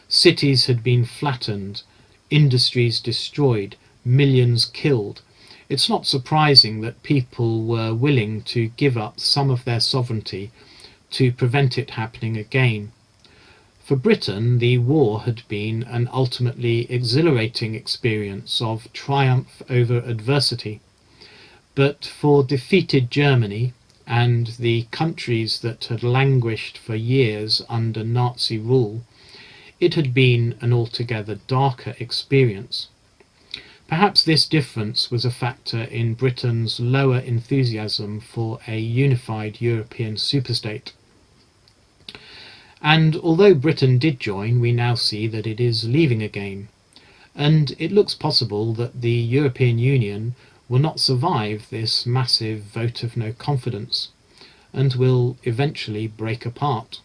Cities had been flattened, industries destroyed, millions killed. It's not surprising that people were willing to give up some of their sovereignty to prevent it happening again. For Britain, the war had been an ultimately exhilarating experience of triumph over adversity. But for defeated Germany and the countries that had languished for years under Nazi rule, it had been an altogether darker experience. Perhaps this difference was a factor in Britain's lower enthusiasm for a unified European superstate. And although Britain did join, we now see that it is leaving again. And it looks possible that the European Union will not survive this massive vote of no confidence and will eventually break apart.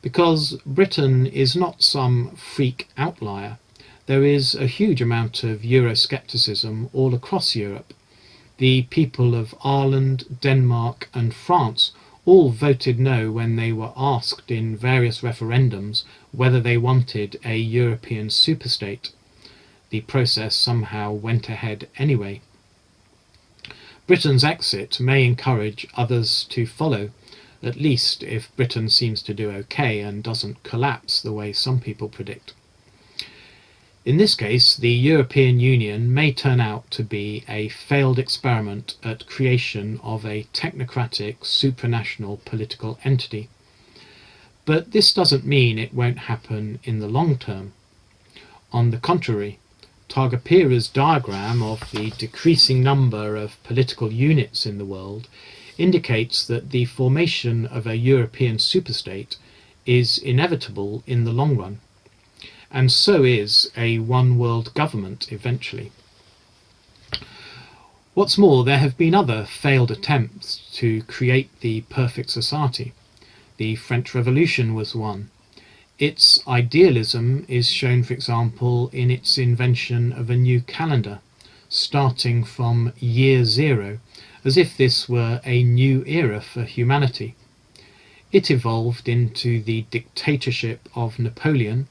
Because Britain is not some freak outlier. There is a huge amount of Euroscepticism all across Europe. The people of Ireland, Denmark and France all voted no when they were asked in various referendums whether they wanted a European superstate. The process somehow went ahead anyway. Britain's exit may encourage others to follow, at least if Britain seems to do okay and doesn't collapse the way some people predict. In this case, the European Union may turn out to be a failed experiment at creation of a technocratic, supranational political entity. But this doesn't mean it won't happen in the long term. On the contrary, Targapira's diagram of the decreasing number of political units in the world indicates that the formation of a European superstate is inevitable in the long run. And so is a one-world government eventually. What's more, there have been other failed attempts to create the perfect society. The French Revolution was one. Its idealism is shown, for example, in its invention of a new calendar, starting from year zero, as if this were a new era for humanity. It evolved into the dictatorship of Napoleon,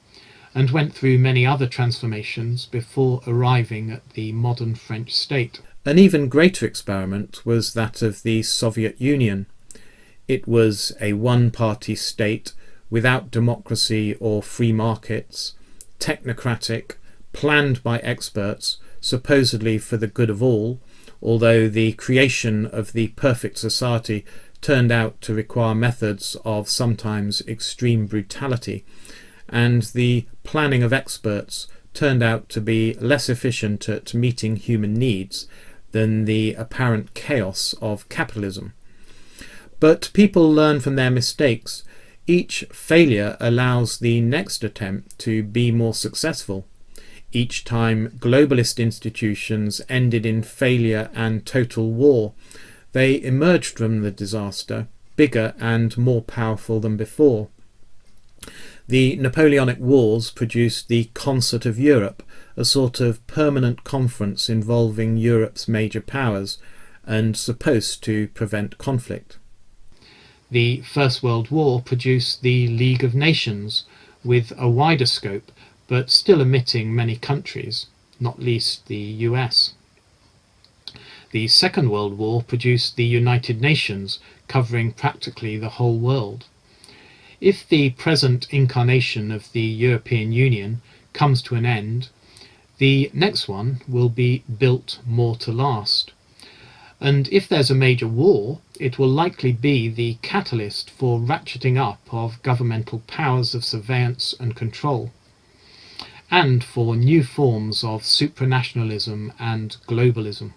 and went through many other transformations before arriving at the modern French state. An even greater experiment was that of the Soviet Union. It was a one-party state without democracy or free markets, technocratic, planned by experts, supposedly for the good of all, although the creation of the perfect society turned out to require methods of sometimes extreme brutality, and the planning of experts turned out to be less efficient at meeting human needs than the apparent chaos of capitalism. But people learn from their mistakes. Each failure allows the next attempt to be more successful. Each time globalist institutions ended in failure and total war, they emerged from the disaster bigger and more powerful than before. The Napoleonic Wars produced the Concert of Europe, a sort of permanent conference involving Europe's major powers and supposed to prevent conflict. The First World War produced the League of Nations, with a wider scope but still omitting many countries, not least the US. The Second World War produced the United Nations, covering practically the whole world. If the present incarnation of the European Union comes to an end, the next one will be built more to last. And if there's a major war, it will likely be the catalyst for ratcheting up of governmental powers of surveillance and control, and for new forms of supranationalism and globalism.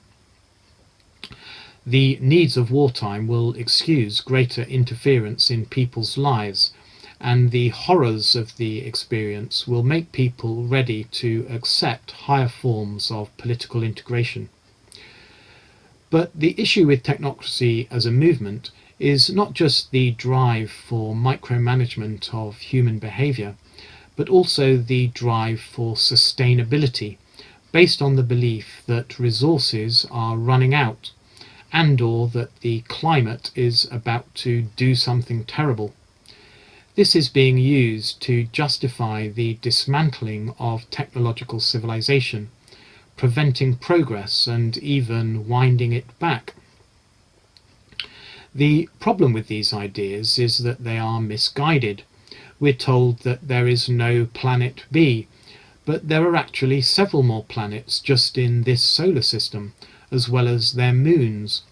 The needs of wartime will excuse greater interference in people's lives, and the horrors of the experience will make people ready to accept higher forms of political integration. But the issue with technocracy as a movement is not just the drive for micromanagement of human behaviour, but also the drive for sustainability, based on the belief that resources are running out, and/or that the climate is about to do something terrible. This is being used to justify the dismantling of technological civilization, preventing progress and even winding it back. The problem with these ideas is that they are misguided. We're told that there is no planet B, but there are actually several more planets just in this solar system, as well as their moons,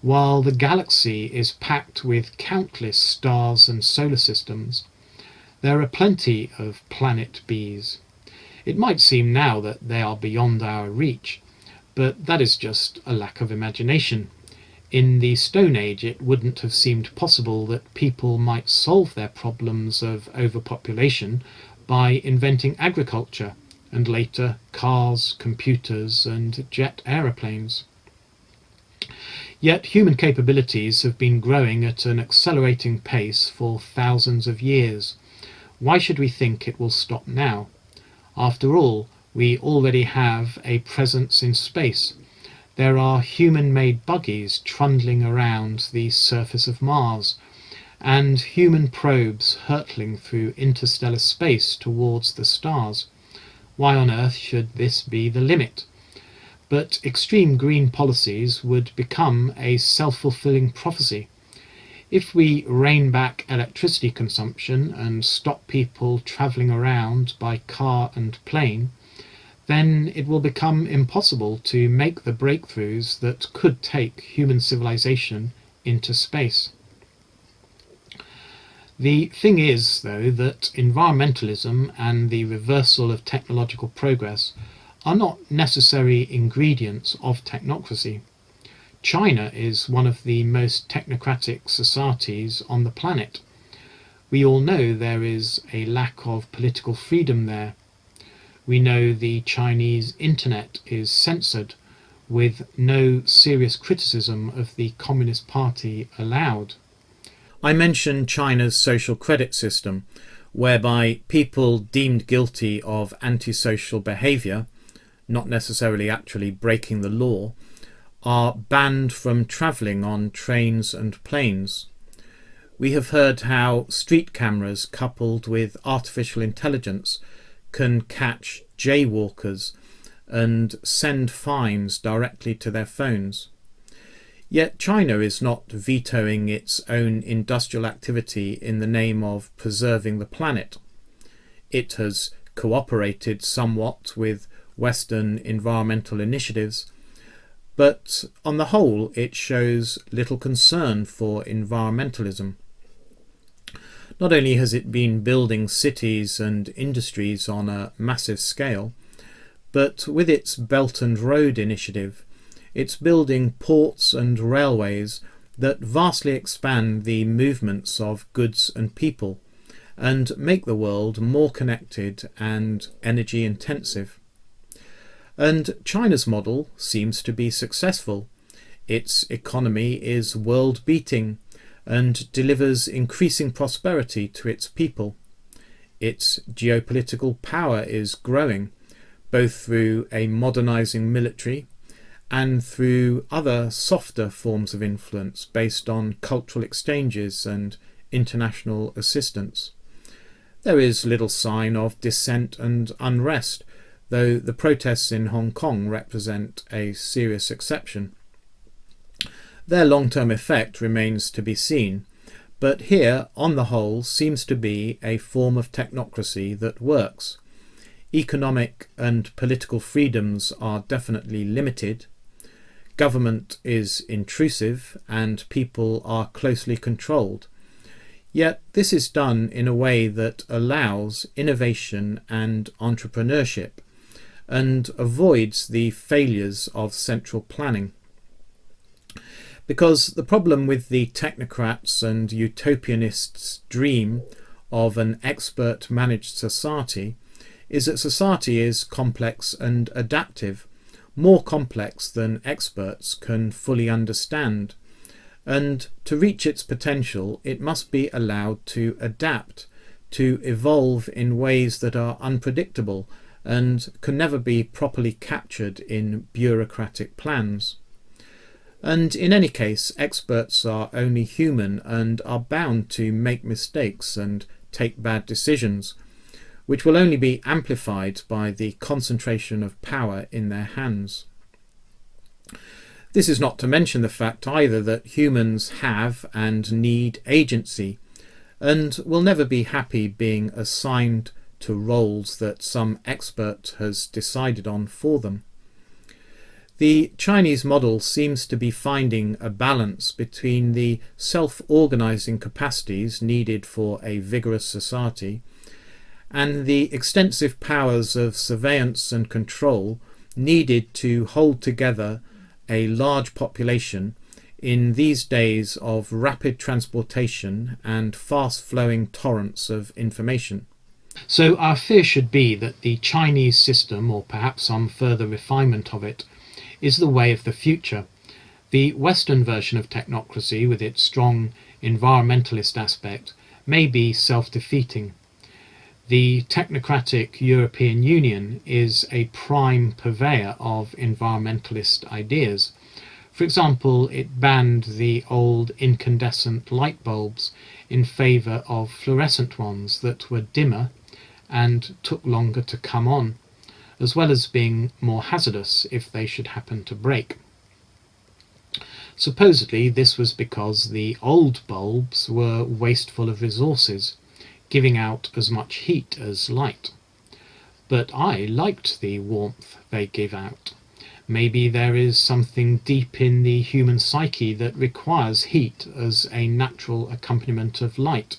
while the galaxy is packed with countless stars and solar systems. There are plenty of planet Bs. It might seem now that they are beyond our reach, but that is just a lack of imagination. In the Stone Age, it wouldn't have seemed possible that people might solve their problems of overpopulation by inventing agriculture, and later cars, computers, and jet aeroplanes. Yet human capabilities have been growing at an accelerating pace for thousands of years. Why should we think it will stop now? After all, we already have a presence in space. There are human-made buggies trundling around the surface of Mars, and human probes hurtling through interstellar space towards the stars. Why on earth should this be the limit? But extreme green policies would become a self-fulfilling prophecy. If we rein back electricity consumption and stop people travelling around by car and plane, then it will become impossible to make the breakthroughs that could take human civilization into space. The thing is, though, that environmentalism and the reversal of technological progress are not necessary ingredients of technocracy. China is one of the most technocratic societies on the planet. We all know there is a lack of political freedom there. We know the Chinese internet is censored, with no serious criticism of the Communist Party allowed. I mentioned China's social credit system, whereby people deemed guilty of antisocial behaviour, not necessarily actually breaking the law, are banned from travelling on trains and planes. We have heard how street cameras coupled with artificial intelligence can catch jaywalkers and send fines directly to their phones. Yet China is not vetoing its own industrial activity in the name of preserving the planet. It has cooperated somewhat with Western environmental initiatives, but on the whole it shows little concern for environmentalism. Not only has it been building cities and industries on a massive scale, but with its Belt and Road initiative, it's building ports and railways that vastly expand the movements of goods and people and make the world more connected and energy intensive. And China's model seems to be successful. Its economy is world-beating and delivers increasing prosperity to its people. Its geopolitical power is growing, both through a modernizing military and through other softer forms of influence based on cultural exchanges and international assistance. There is little sign of dissent and unrest, though the protests in Hong Kong represent a serious exception. Their long-term effect remains to be seen, but here, on the whole, seems to be a form of technocracy that works. Economic and political freedoms are definitely limited. Government is intrusive and people are closely controlled. Yet this is done in a way that allows innovation and entrepreneurship and avoids the failures of central planning. Because the problem with the technocrats and utopianists' dream of an expert-managed society is that society is complex and adaptive, more complex than experts can fully understand. And to reach its potential, it must be allowed to adapt, to evolve in ways that are unpredictable and can never be properly captured in bureaucratic plans. And in any case, experts are only human and are bound to make mistakes and take bad decisions, which will only be amplified by the concentration of power in their hands. This is not to mention the fact either that humans have and need agency, and will never be happy being assigned to roles that some expert has decided on for them. The Chinese model seems to be finding a balance between the self-organizing capacities needed for a vigorous society and the extensive powers of surveillance and control needed to hold together a large population in these days of rapid transportation and fast-flowing torrents of information. So our fear should be that the Chinese system, or perhaps some further refinement of it, is the way of the future. The Western version of technocracy, with its strong environmentalist aspect, may be self-defeating. The technocratic European Union is a prime purveyor of environmentalist ideas. For example, it banned the old incandescent light bulbs in favour of fluorescent ones that were dimmer and took longer to come on, as well as being more hazardous if they should happen to break. Supposedly this was because the old bulbs were wasteful of resources, giving out as much heat as light. But I liked the warmth they give out. Maybe there is something deep in the human psyche that requires heat as a natural accompaniment of light.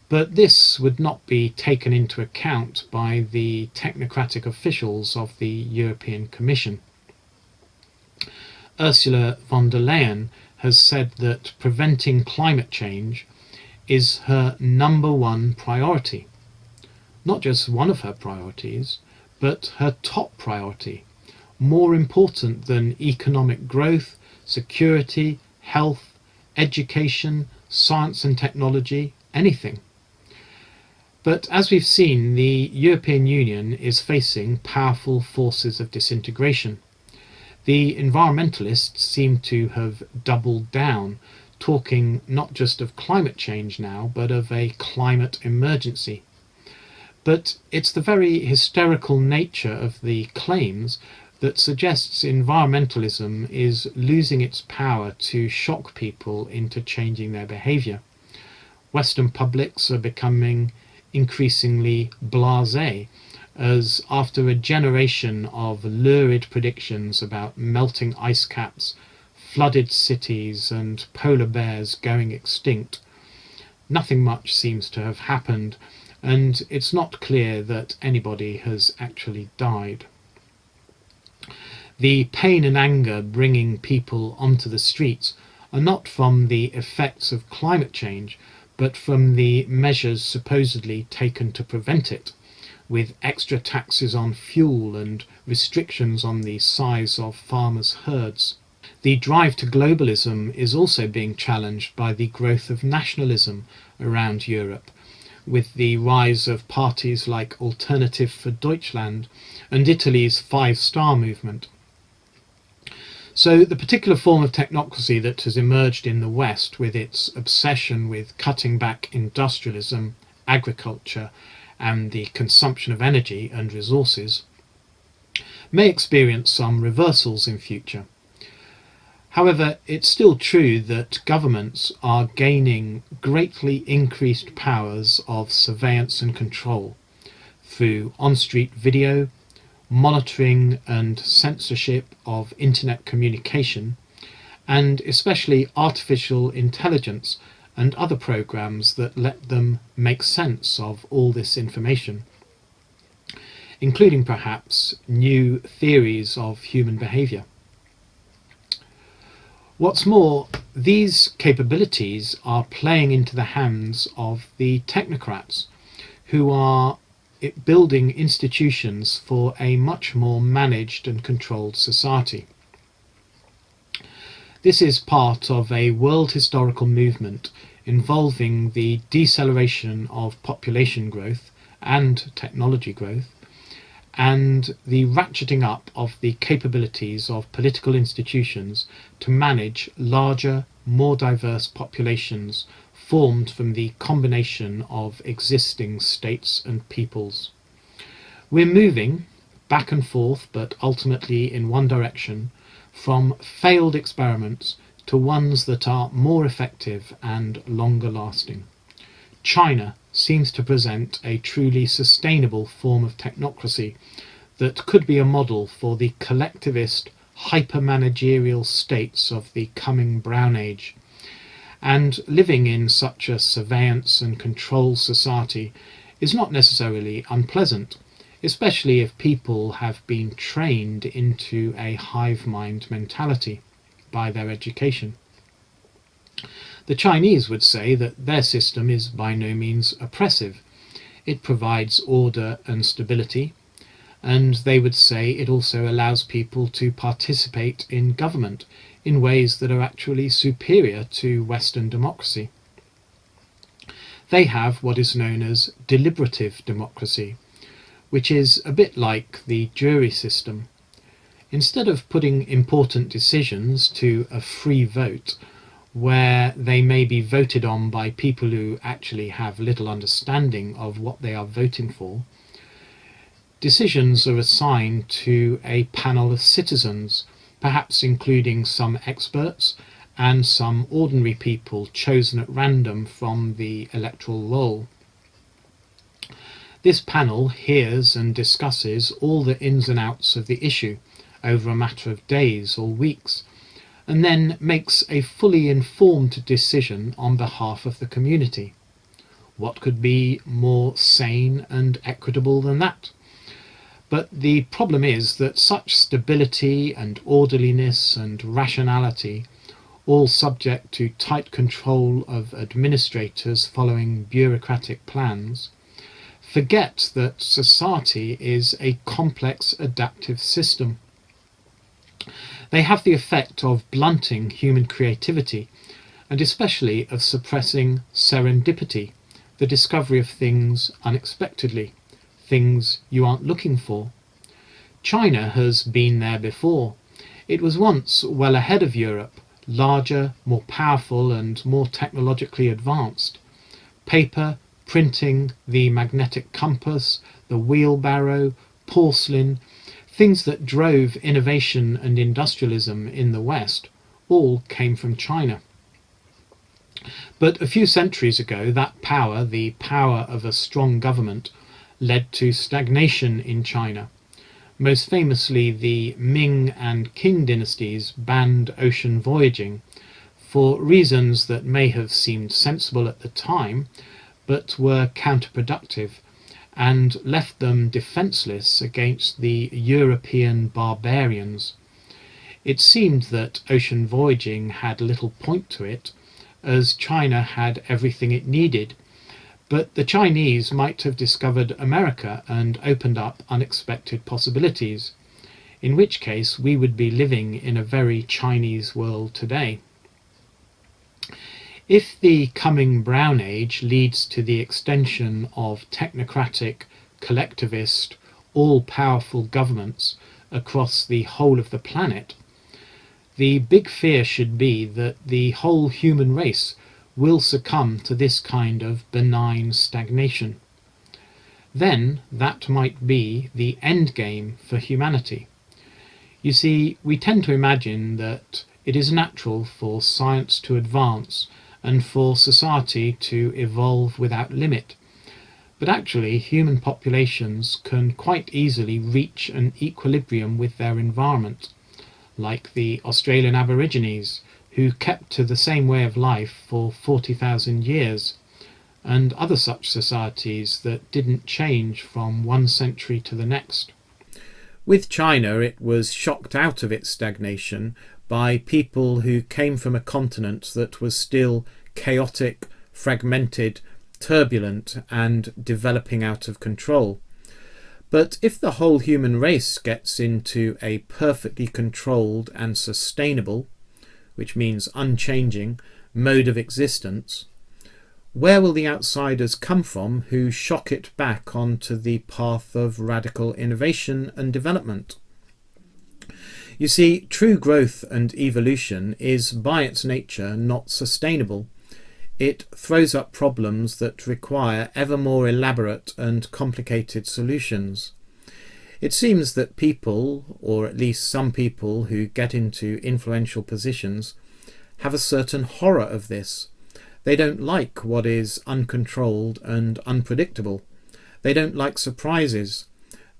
But this would not be taken into account by the technocratic officials of the European Commission. Ursula von der Leyen has said that preventing climate change is her #1 priority. Not just one of her priorities, but her top priority, more important than economic growth, security, health, education, science and technology, anything. But as we've seen, the European Union is facing powerful forces of disintegration. The environmentalists seem to have doubled down, talking not just of climate change now, but of a climate emergency. But it's the very hysterical nature of the claims that suggests environmentalism is losing its power to shock people into changing their behaviour. Western publics are becoming increasingly blasé, as after a generation of lurid predictions about melting ice caps, flooded cities and polar bears going extinct, nothing much seems to have happened, and it's not clear that anybody has actually died. The pain and anger bringing people onto the streets are not from the effects of climate change, but from the measures supposedly taken to prevent it, with extra taxes on fuel and restrictions on the size of farmers' herds. The drive to globalism is also being challenged by the growth of nationalism around Europe, with the rise of parties like Alternative for Deutschland and Italy's Five Star Movement. So the particular form of technocracy that has emerged in the West, with its obsession with cutting back industrialism, agriculture, and the consumption of energy and resources, may experience some reversals in future. However, it's still true that governments are gaining greatly increased powers of surveillance and control through on-street video, monitoring and censorship of internet communication, and especially artificial intelligence and other programs that let them make sense of all this information, including perhaps new theories of human behaviour. What's more, these capabilities are playing into the hands of the technocrats, who are building institutions for a much more managed and controlled society. This is part of a world historical movement involving the deceleration of population growth and technology growth, and the ratcheting up of the capabilities of political institutions to manage larger, more diverse populations formed from the combination of existing states and peoples. We're moving back and forth, but ultimately in one direction, from failed experiments to ones that are more effective and longer lasting. China seems to present a truly sustainable form of technocracy that could be a model for the collectivist, hyper-managerial states of the coming Brown Age. And living in such a surveillance and control society is not necessarily unpleasant, especially if people have been trained into a hive mind mentality by their education. The Chinese would say that their system is by no means oppressive. It provides order and stability, and they would say it also allows people to participate in government in ways that are actually superior to Western democracy. They have what is known as deliberative democracy, which is a bit like the jury system. Instead of putting important decisions to a free vote, where they may be voted on by people who actually have little understanding of what they are voting for, decisions are assigned to a panel of citizens, perhaps including some experts and some ordinary people chosen at random from the electoral roll. This panel hears and discusses all the ins and outs of the issue over a matter of days or weeks, and then makes a fully informed decision on behalf of the community. What could be more sane and equitable than that? But the problem is that such stability and orderliness and rationality, all subject to tight control of administrators following bureaucratic plans, forget that society is a complex adaptive system. They have the effect of blunting human creativity, and especially of suppressing serendipity, the discovery of things unexpectedly, things you aren't looking for. China has been there before. It was once well ahead of Europe, larger, more powerful, and more technologically advanced. Paper, printing, the magnetic compass, the wheelbarrow, porcelain, things that drove innovation and industrialism in the West, all came from China. But a few centuries ago, that power, the power of a strong government, led to stagnation in China. Most famously, the Ming and Qing dynasties banned ocean voyaging for reasons that may have seemed sensible at the time, but were counterproductive and left them defenceless against the European barbarians. it seemed that ocean voyaging had little point to it, as China had everything it needed, but the Chinese might have discovered America and opened up unexpected possibilities, in which case we would be living in a very Chinese world today. If the coming Brown Age leads to the extension of technocratic, collectivist, all-powerful governments across the whole of the planet, the big fear should be that the whole human race will succumb to this kind of benign stagnation. Then that might be the endgame for humanity. You see, we tend to imagine that it is natural for science to advance and for society to evolve without limit. But actually, human populations can quite easily reach an equilibrium with their environment, like the Australian Aborigines, who kept to the same way of life for 40,000 years, and other such societies that didn't change from one century to the next. With China, it was shocked out of its stagnation by people who came from a continent that was still chaotic, fragmented, turbulent, and developing out of control. But if the whole human race gets into a perfectly controlled and sustainable, which means unchanging, mode of existence, where will the outsiders come from who shock it back onto the path of radical innovation and development? You see, true growth and evolution is by its nature not sustainable. It throws up problems that require ever more elaborate and complicated solutions. It seems that people, or at least some people who get into influential positions, have a certain horror of this. They don't like what is uncontrolled and unpredictable. They don't like surprises.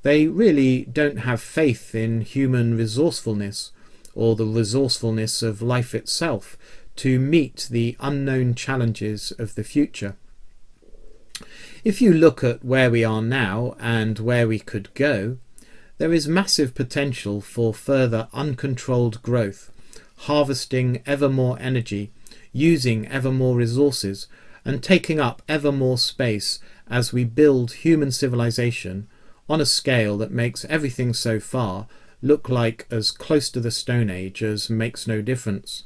They really don't have faith in human resourcefulness, or the resourcefulness of life itself, to meet the unknown challenges of the future. If you look at where we are now and where we could go, there is massive potential for further uncontrolled growth, harvesting ever more energy, using ever more resources, and taking up ever more space as we build human civilization on a scale that makes everything so far look like as close to the Stone Age as makes no difference.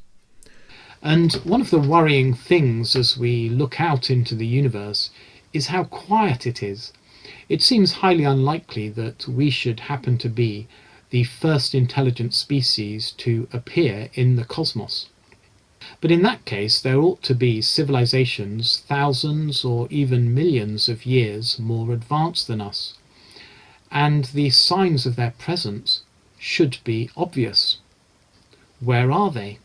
And one of the worrying things as we look out into the universe is how quiet it is. It seems highly unlikely that we should happen to be the first intelligent species to appear in the cosmos. But in that case, there ought to be civilizations thousands or even millions of years more advanced than us, and the signs of their presence should be obvious. Where are they?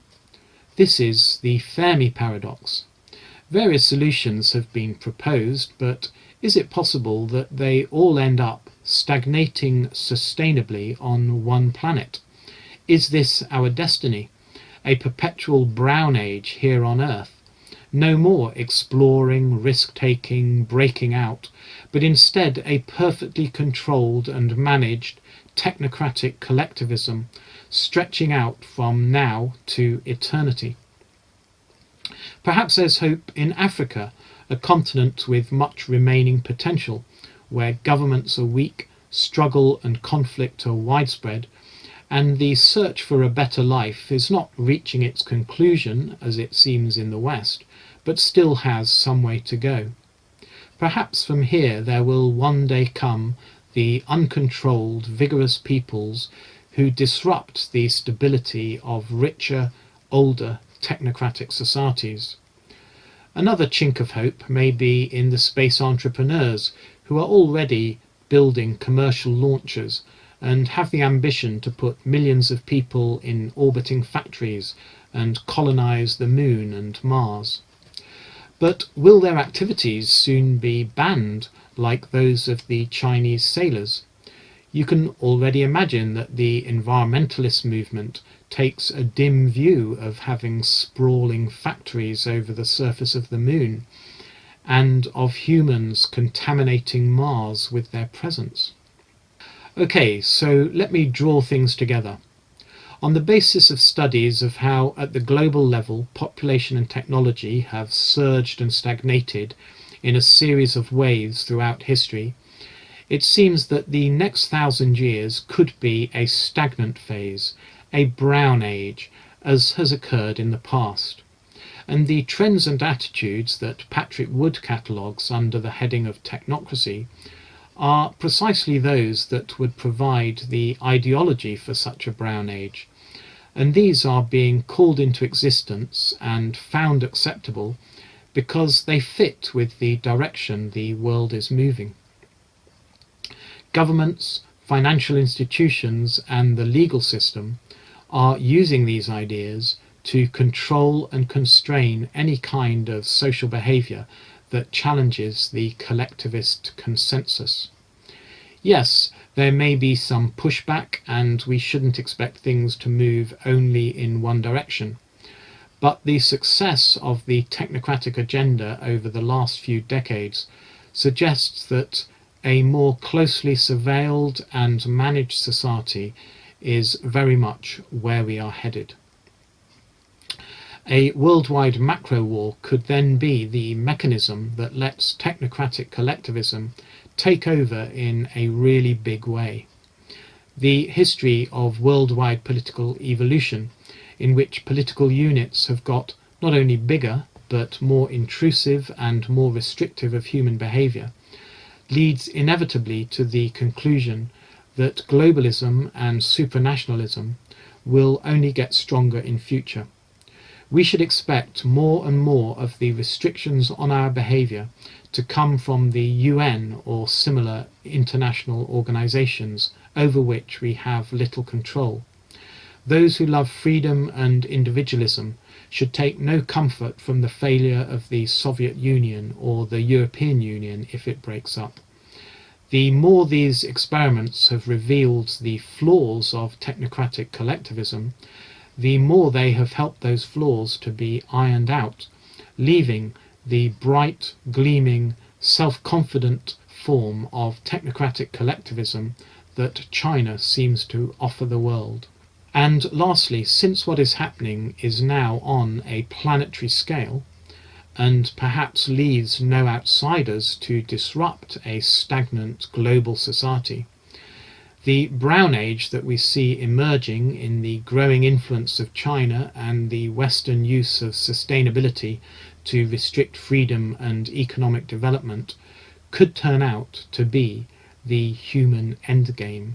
This is the Fermi paradox. Various solutions have been proposed, but is it possible that they all end up stagnating sustainably on one planet? Is this our destiny? A perpetual brown age here on Earth? No more exploring, risk-taking, breaking out, but instead a perfectly controlled and managed technocratic collectivism stretching out from now to eternity. Perhaps there's hope in Africa, a continent with much remaining potential, where governments are weak, struggle and conflict are widespread, and the search for a better life is not reaching its conclusion, as it seems in the West, but still has some way to go. Perhaps from here there will one day come the uncontrolled, vigorous peoples who disrupt the stability of richer, older, technocratic societies. Another chink of hope may be in the space entrepreneurs who are already building commercial launchers and have the ambition to put millions of people in orbiting factories and colonize the Moon and Mars. But will their activities soon be banned like those of the Chinese sailors? You can already imagine that the environmentalist movement takes a dim view of having sprawling factories over the surface of the Moon, and of humans contaminating Mars with their presence. Okay, so let me draw things together. On the basis of studies of how at the global level population and technology have surged and stagnated in a series of waves throughout history, it seems that the next 1,000 years could be a stagnant phase, a brown age, as has occurred in the past. And the trends and attitudes that Patrick Wood catalogues under the heading of technocracy are precisely those that would provide the ideology for such a brown age, and these are being called into existence and found acceptable because they fit with the direction the world is moving. Governments, financial institutions, and the legal system are using these ideas to control and constrain any kind of social behaviour that challenges the collectivist consensus. Yes, there may be some pushback, and we shouldn't expect things to move only in one direction. But the success of the technocratic agenda over the last few decades suggests that a more closely surveilled and managed society is very much where we are headed. A worldwide macro war could then be the mechanism that lets technocratic collectivism take over in a really big way. The history of worldwide political evolution, in which political units have got not only bigger but more intrusive and more restrictive of human behaviour, leads inevitably to the conclusion that globalism and supranationalism will only get stronger in future. We should expect more and more of the restrictions on our behaviour to come from the UN or similar international organisations over which we have little control. Those who love freedom and individualism should take no comfort from the failure of the Soviet Union or the European Union if it breaks up. The more these experiments have revealed the flaws of technocratic collectivism, the more they have helped those flaws to be ironed out, leaving the bright, gleaming, self-confident form of technocratic collectivism that China seems to offer the world. And lastly, since what is happening is now on a planetary scale, and perhaps leaves no outsiders to disrupt a stagnant global society, the brown age that we see emerging in the growing influence of China and the Western use of sustainability to restrict freedom and economic development could turn out to be the human endgame.